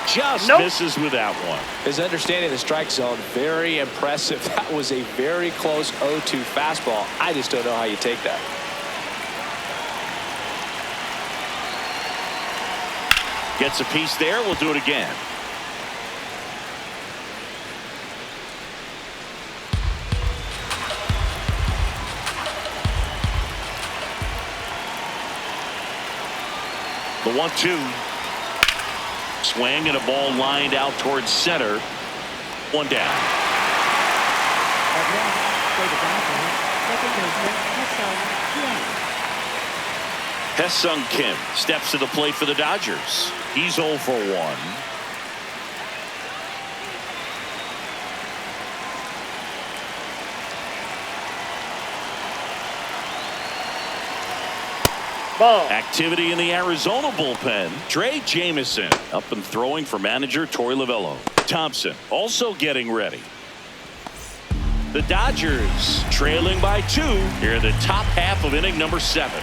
Speaker 1: Just misses with that one.
Speaker 2: His understanding of the strike zone, very impressive. That was a very close 0-2 fastball. I just don't know how you take that.
Speaker 1: Gets a piece there. We'll do it again. The 1-2. Swing and a ball lined out towards center. One down.
Speaker 3: Up next for the Dodgers, second baseman,
Speaker 1: Hesung Kim steps to the plate for the Dodgers. He's 0 for 1.
Speaker 4: Ball.
Speaker 1: Activity in the Arizona bullpen. Trey Jamison up and throwing for manager Torey Lovullo. Thompson also getting ready. The Dodgers trailing by 2 here in the top half of inning number 7.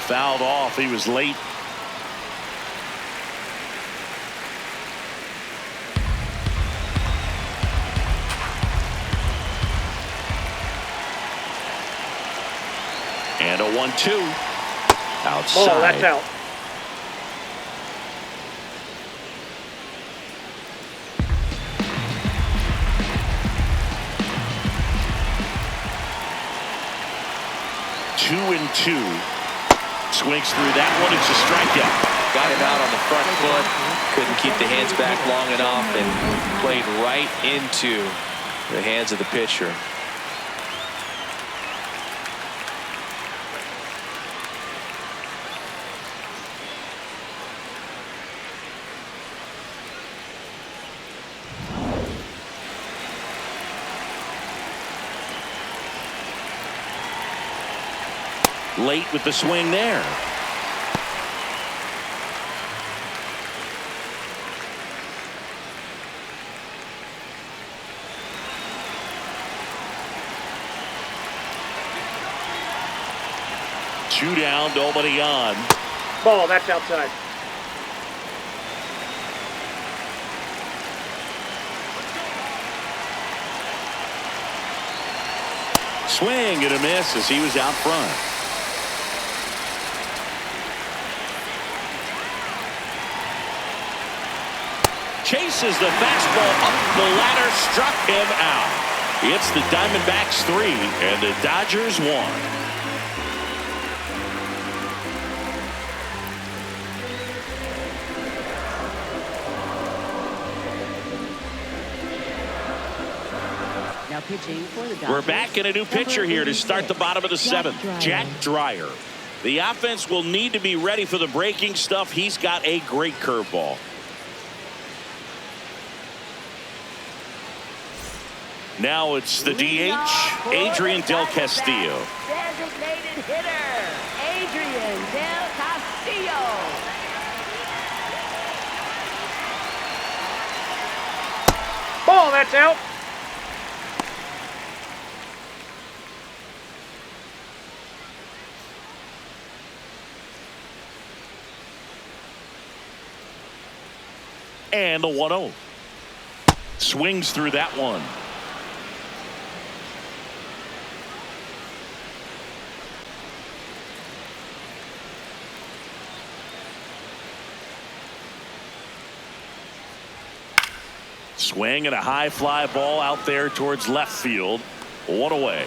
Speaker 1: Fouled off. He was late. And a 1-2. Outside.
Speaker 4: Ball, that's out.
Speaker 1: Two and two. Swings through that one. It's a strikeout.
Speaker 2: Got him out on the front foot. Couldn't keep the hands back long enough and played right into the hands of the pitcher.
Speaker 1: Late with the swing there. Two down, nobody on.
Speaker 4: Ball, that's outside.
Speaker 1: Swing and a miss as he was out front. Chases the fastball up the ladder, struck him out. It's the Diamondbacks 3 and the Dodgers 1.
Speaker 3: Now pitching for the Dodgers.
Speaker 1: We're back in a new pitcher here to start the bottom of the seventh. Jack Dreyer. The offense will need to be ready for the breaking stuff. He's got a great curveball. Now it's the DH, Adrian Del Castillo.
Speaker 3: Designated hitter, Adrian Del Castillo.
Speaker 4: Ball, that's out.
Speaker 1: And the 1-0. Swings through that one. Swing and a high fly ball out there towards left field. One away.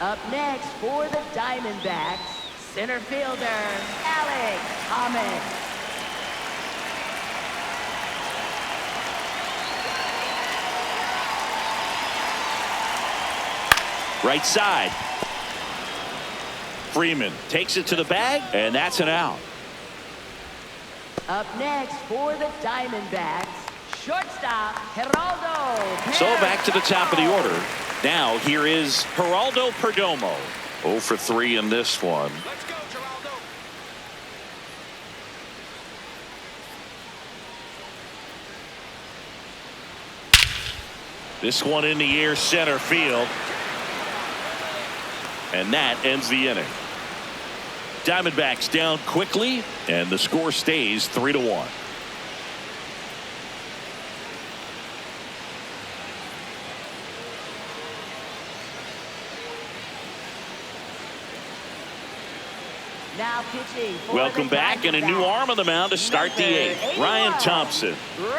Speaker 3: Up next for the Diamondbacks, center fielder, Alex Thomas.
Speaker 1: Right side. Freeman takes it to the bag, and that's an out.
Speaker 3: Up next for the Diamondbacks, shortstop, Geraldo.
Speaker 1: So back to the top of the order. Now here is Geraldo Perdomo. 0 for 3 in this one.
Speaker 5: Let's go, Geraldo.
Speaker 1: This one in the air, center field. And that ends the inning. Diamondbacks down quickly, and the score stays 3-1.
Speaker 3: Now pitching for
Speaker 1: Welcome
Speaker 3: the
Speaker 1: back, and a new
Speaker 3: Diamondbacks,
Speaker 1: arm on the mound to start the eighth.
Speaker 3: number
Speaker 1: Ryan
Speaker 3: 81,
Speaker 1: Thompson.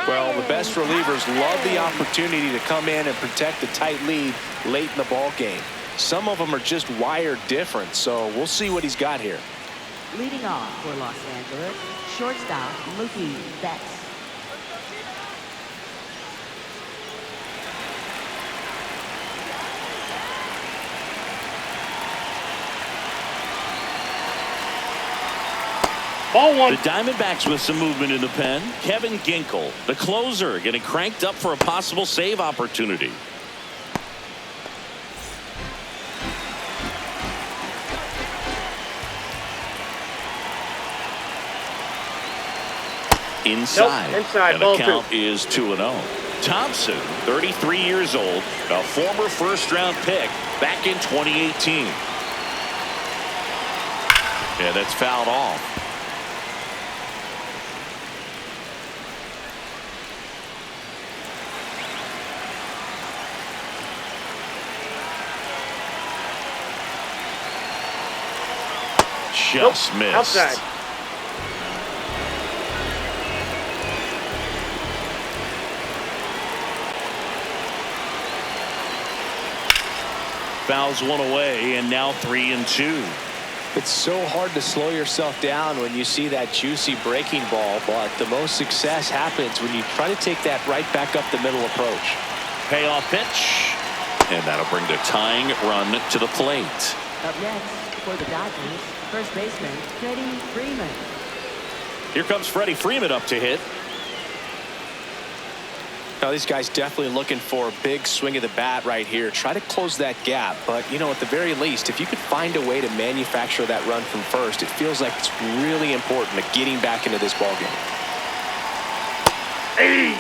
Speaker 2: Well, the best
Speaker 3: Ryan
Speaker 2: relievers love the
Speaker 3: Thompson.
Speaker 2: opportunity to come in and protect the tight lead late in the ball game. Some of them are just wired different, so we'll see what he's got here.
Speaker 3: Leading off for Los Angeles, shortstop, Mookie Betts.
Speaker 4: Ball, one.
Speaker 1: The Diamondbacks with some movement in the pen. Kevin Ginkel, the closer, getting cranked up for a possible save opportunity. Inside.
Speaker 4: Nope, inside,
Speaker 1: And the
Speaker 4: ball
Speaker 1: count is 2-0. Thompson, 33 years old, a former first-round pick back in 2018. And that's fouled off. Just missed.
Speaker 4: Outside.
Speaker 1: Fouls one away, and now 3-2.
Speaker 2: It's so hard to slow yourself down when you see that juicy breaking ball, but the most success happens when you try to take that right back up the middle approach.
Speaker 1: Payoff pitch, and that'll bring the tying run to the plate.
Speaker 3: Up next for the Dodgers, first baseman Freddie Freeman.
Speaker 1: Here comes Freddie Freeman up to hit.
Speaker 2: Now these guys definitely looking for a big swing of the bat right here. Try to close that gap, but you know, at the very least, if you could find a way to manufacture that run from first, it feels like it's really important to getting back into this ball game.
Speaker 4: Hey.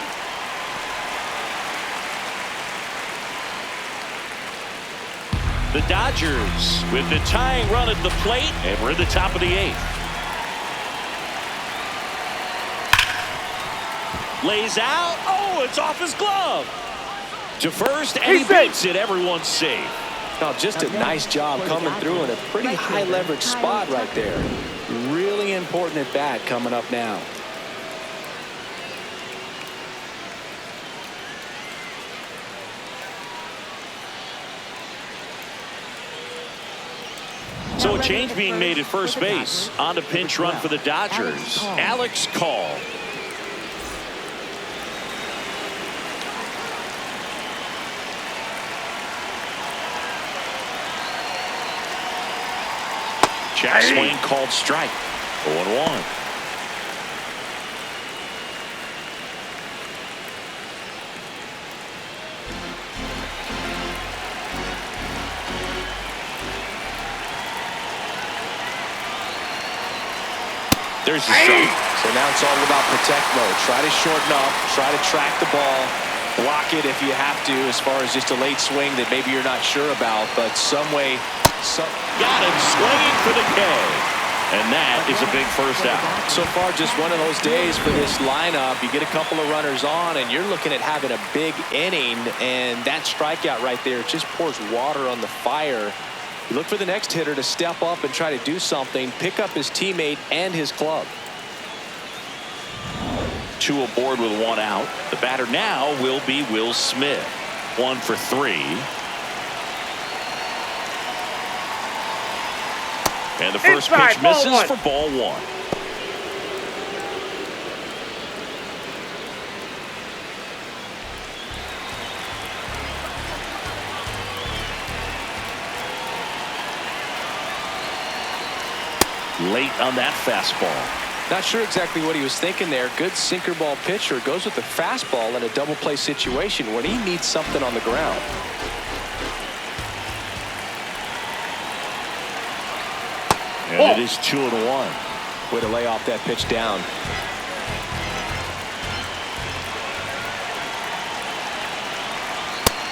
Speaker 1: The Dodgers with the tying run at the plate, and we're in the top of the 8th. Lays out. Oh, it's off his glove. To first, and he beats it. Everyone's safe.
Speaker 2: Now, just a nice job coming through in a pretty high leverage spot right there. Really important at bat coming up now.
Speaker 1: So a change being made at first base. On a pinch run for the Dodgers. Alex Call. Check swing called strike. 0-1. There's the strike.
Speaker 2: So now it's all about protect mode. Try to shorten up, try to track the ball, block it if you have to, as far as just a late swing that maybe you're not sure about, but some way.
Speaker 1: Got him swinging for the K. And that is a big first out.
Speaker 2: So far, just one of those days for this lineup. You get a couple of runners on, and you're looking at having a big inning, and that strikeout right there just pours water on the fire. You look for the next hitter to step up and try to do something, pick up his teammate and his club.
Speaker 1: 2 aboard with 1 out. The batter now will be Will Smith. 1 for 3. And the first pitch misses for ball 1. Late on that fastball.
Speaker 2: Not sure exactly what he was thinking there. Good sinker ball pitcher goes with the fastball in a double play situation when he needs something on the ground.
Speaker 1: And it is 2-1.
Speaker 2: Way to lay off that pitch down.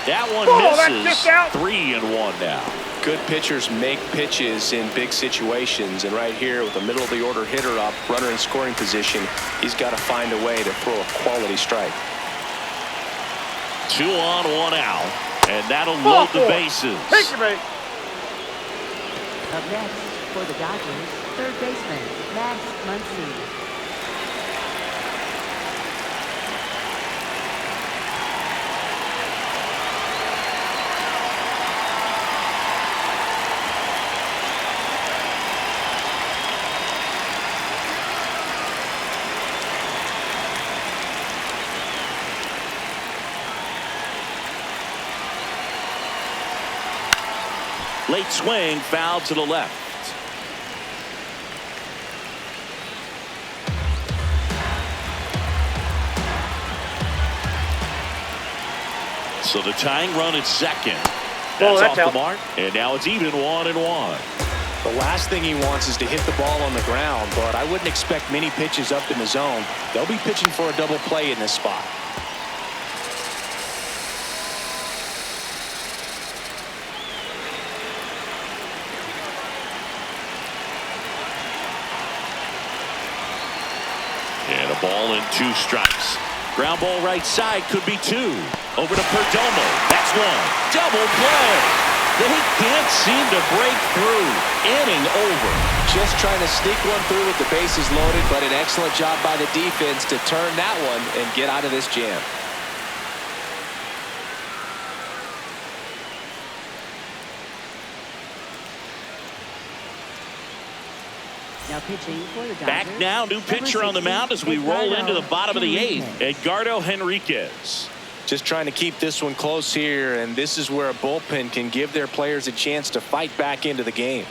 Speaker 1: That one misses. 3-1 now.
Speaker 2: Good pitchers make pitches in big situations, and right here with the middle of the order hitter up, runner in scoring position, he's got to find a way to throw a quality strike.
Speaker 1: 2 on, 1 out, and that'll load the bases.
Speaker 3: Up next for the Dodgers, third baseman Max Muncy.
Speaker 1: Late swing, foul to the left. So the tying run at second. That's off the mark, and now it's even 1-1.
Speaker 2: The last thing he wants is to hit the ball on the ground, but I wouldn't expect many pitches up in the zone. They'll be pitching for a double play in this spot.
Speaker 1: And a ball and 2 strikes. Ground ball right side, could be 2. Over to Perdomo. That's 1. Double play. They can't seem to break through. Inning over.
Speaker 2: Just trying to sneak one through with the bases loaded, but an excellent job by the defense to turn that one and get out of this jam.
Speaker 3: Now pitching for the Dodgers.
Speaker 1: Back now, new pitcher on the mound as we roll into the bottom of the 8th. Edgardo Henriquez.
Speaker 2: Just trying to keep this one close here, and this is where a bullpen can give their players a chance to fight back into the game.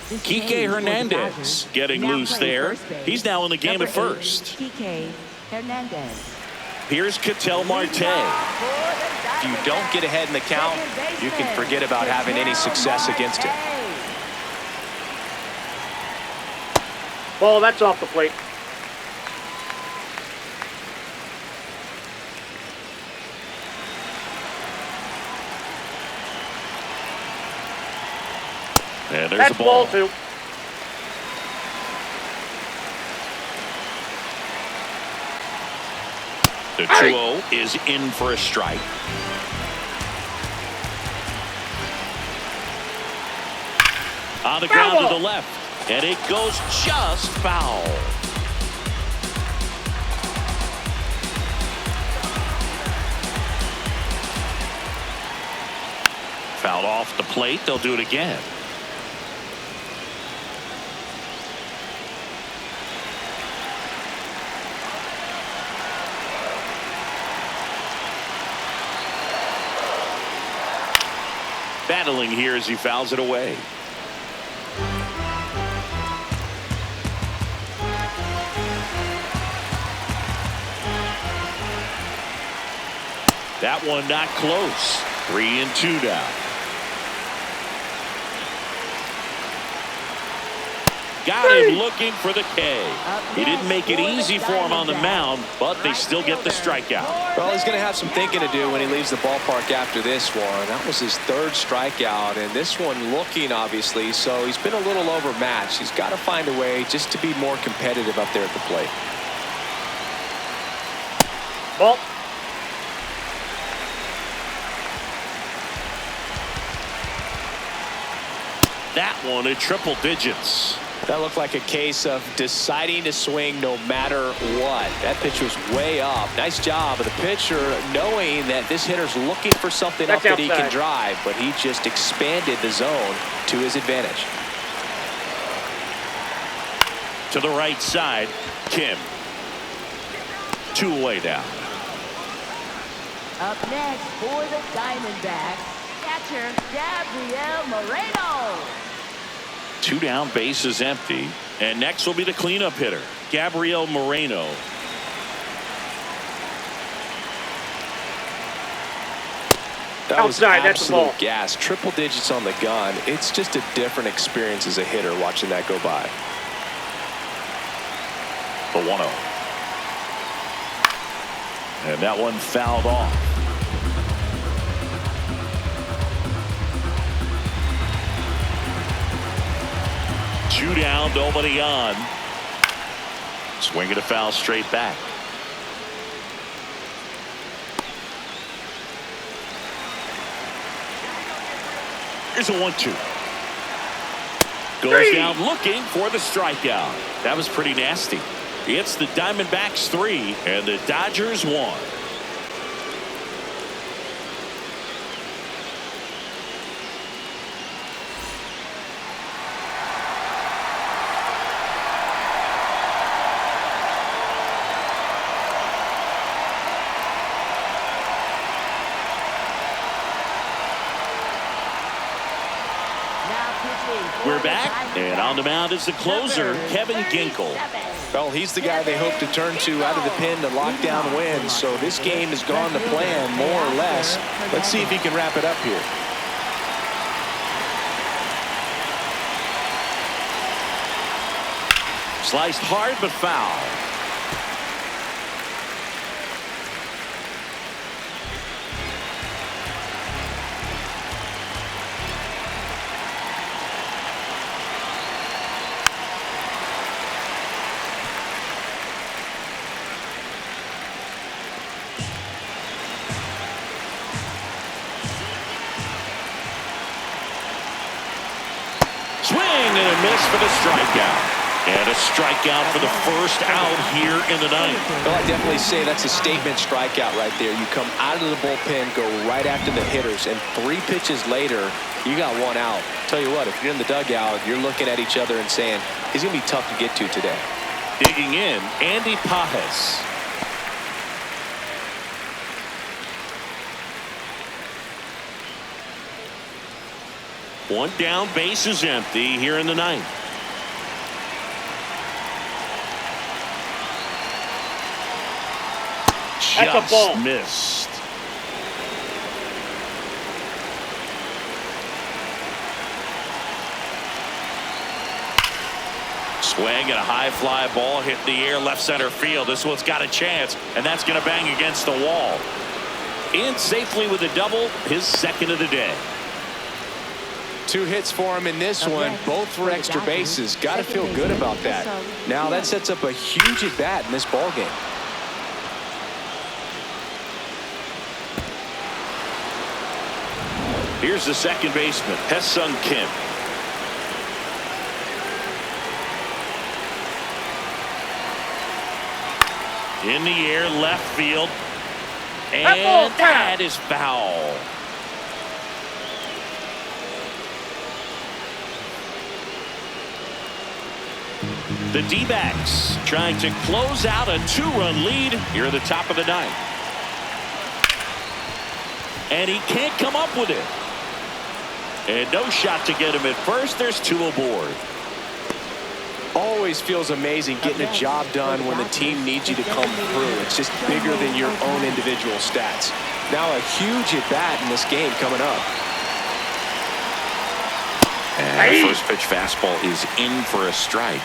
Speaker 1: Kike Hernandez getting loose there. He's now in the game at first.
Speaker 3: Kike Hernandez.
Speaker 1: Here's Ketel Marte.
Speaker 2: If you don't get ahead in the count, you can forget about having any success against it.
Speaker 4: Ball, that's off the plate.
Speaker 1: And there's
Speaker 4: That's
Speaker 1: a ball.
Speaker 4: ball 2.
Speaker 1: The 2-0 is in for a strike. On the ground to the left. And it goes just foul. Fouled off the plate. They'll do it again. Battling here as he fouls it away. That one not close. 3-2 now. Got him looking for the K. He didn't make it easy for him on the mound, but they still get the strikeout.
Speaker 2: Well, he's going to have some thinking to do when he leaves the ballpark after this one. That was his 3rd strikeout, and this one looking, obviously, so he's been a little overmatched. He's got to find a way just to be more competitive up there at the plate.
Speaker 4: Ball.
Speaker 1: That one at triple digits.
Speaker 2: That looked like a case of deciding to swing no matter what. That pitch was way up. Nice job of the pitcher knowing that this hitter's looking for something up that he can drive, but he just expanded the zone to his advantage.
Speaker 1: To the right side, Kim. 2 away now.
Speaker 3: Up next for the Diamondbacks, catcher Gabriel Moreno.
Speaker 1: 2 down, bases empty. And next will be the cleanup hitter, Gabriel Moreno.
Speaker 2: That was
Speaker 4: Outside, that's the ball.
Speaker 2: absolute gas. Triple digits on the gun. It's just a different experience as a hitter watching that go by.
Speaker 1: The 1-0. And that one fouled off. Two down, nobody on. Swing and a foul straight back. Here's a 1-2. Goes down looking for the strikeout. That was pretty nasty. It's the Diamondbacks 3 and the Dodgers 1. We're back, and on the mound is the closer, Kevin Ginkel.
Speaker 2: Well, he's the guy they hope to turn to out of the pen to lock down wins. So this game has gone to plan, more or less. Let's see if he can wrap it up here.
Speaker 1: Sliced hard, but foul. swing and a miss for the strikeout. And a strikeout for the first out here in the ninth.
Speaker 2: Well, I definitely say that's a statement strikeout right there. You come out of the bullpen, go right after the hitters, and 3 pitches later, you got 1 out. Tell you what, if you're in the dugout, you're looking at each other and saying, he's going to be tough to get to today.
Speaker 1: Digging in, Andy Pajes. One down, base is empty here in the ninth.
Speaker 4: That's a ball.
Speaker 1: Just missed. Swing and a high fly ball hit the air left center field. This one's got a chance, and that's going to bang against the wall. In safely with a double, his second of the day.
Speaker 2: 2 hits for him in this one, both for extra bases. Got to feel good about that. Now that sets up a huge at bat in this ball game.
Speaker 1: Here's the second baseman, Hesung Kim. In the air, left field. And that is foul. The D-backs trying to close out a 2-run lead here at the top of the ninth. And he can't come up with it. And no shot to get him at first. There's 2 aboard.
Speaker 2: Always feels amazing getting a job done when the team needs you to come through. It's just bigger than your own individual stats. Now a huge at bat in this game coming up.
Speaker 1: And the first pitch fastball is in for a strike.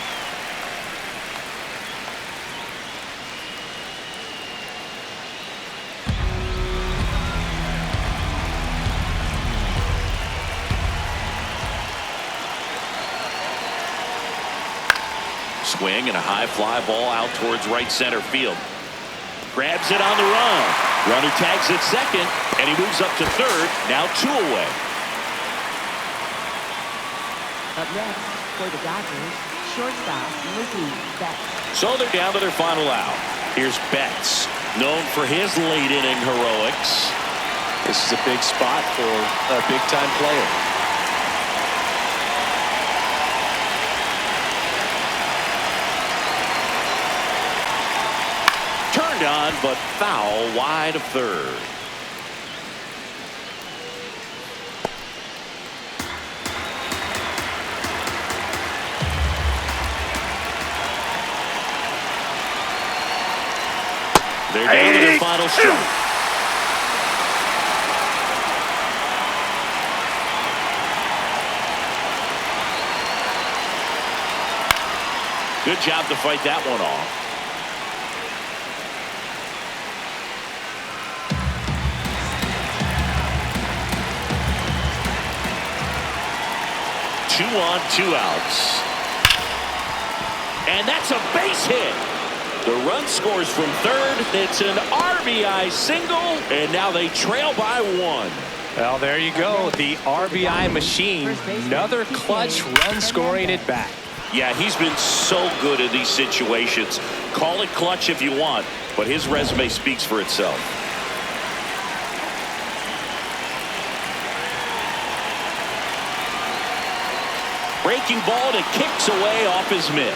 Speaker 1: Swing and a high fly ball out towards right center field. Grabs it on the run. Runner tags at second, and he moves up to third. Now 2 away.
Speaker 3: Up next for the Dodgers, shortstop Mookie Betts.
Speaker 1: So they're down to their final out. Here's Betts, known for his late inning heroics.
Speaker 2: This is a big spot for a big time player.
Speaker 1: Turned on, but foul wide of third. They're down to their final strike. Good job to fight that one off. Two on, 2 outs. And that's a base hit. The run scores from third. It's an RBI single, and now they trail by 1.
Speaker 2: Well, there you go. The RBI machine. Another clutch run scoring at bat.
Speaker 1: Yeah, he's been so good in these situations. Call it clutch if you want, but his resume speaks for itself. Breaking ball that kicks away off his mitt.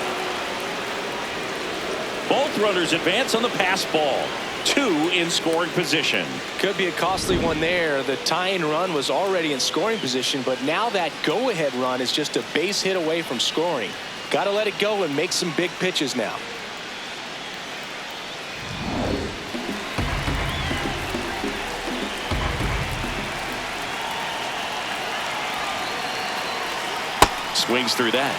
Speaker 1: Both runners advance on the pass ball. 2 in scoring position.
Speaker 2: Could be a costly one there. The tying run was already in scoring position, but now that go-ahead run is just a base hit away from scoring. Got to let it go and make some big pitches now.
Speaker 1: Swings through that.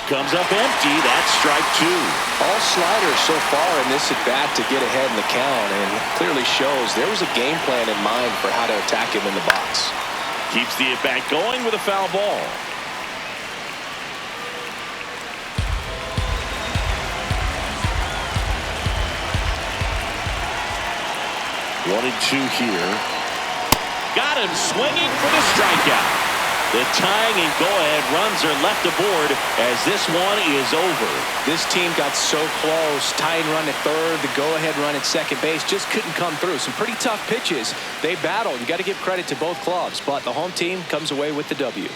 Speaker 1: Comes up empty. That's strike 2.
Speaker 2: All sliders so far in this at bat to get ahead in the count, and clearly shows there was a game plan in mind for how to attack him in the box.
Speaker 1: Keeps the at bat going with a foul ball. 1-2 here. Got him swinging for the strikeout. The tying and go-ahead runs are left aboard as this one is over.
Speaker 2: This team got so close. Tying run at third, the go-ahead run at second base just couldn't come through. Some pretty tough pitches. They battled. You got to give credit to both clubs, but the home team comes away with the W.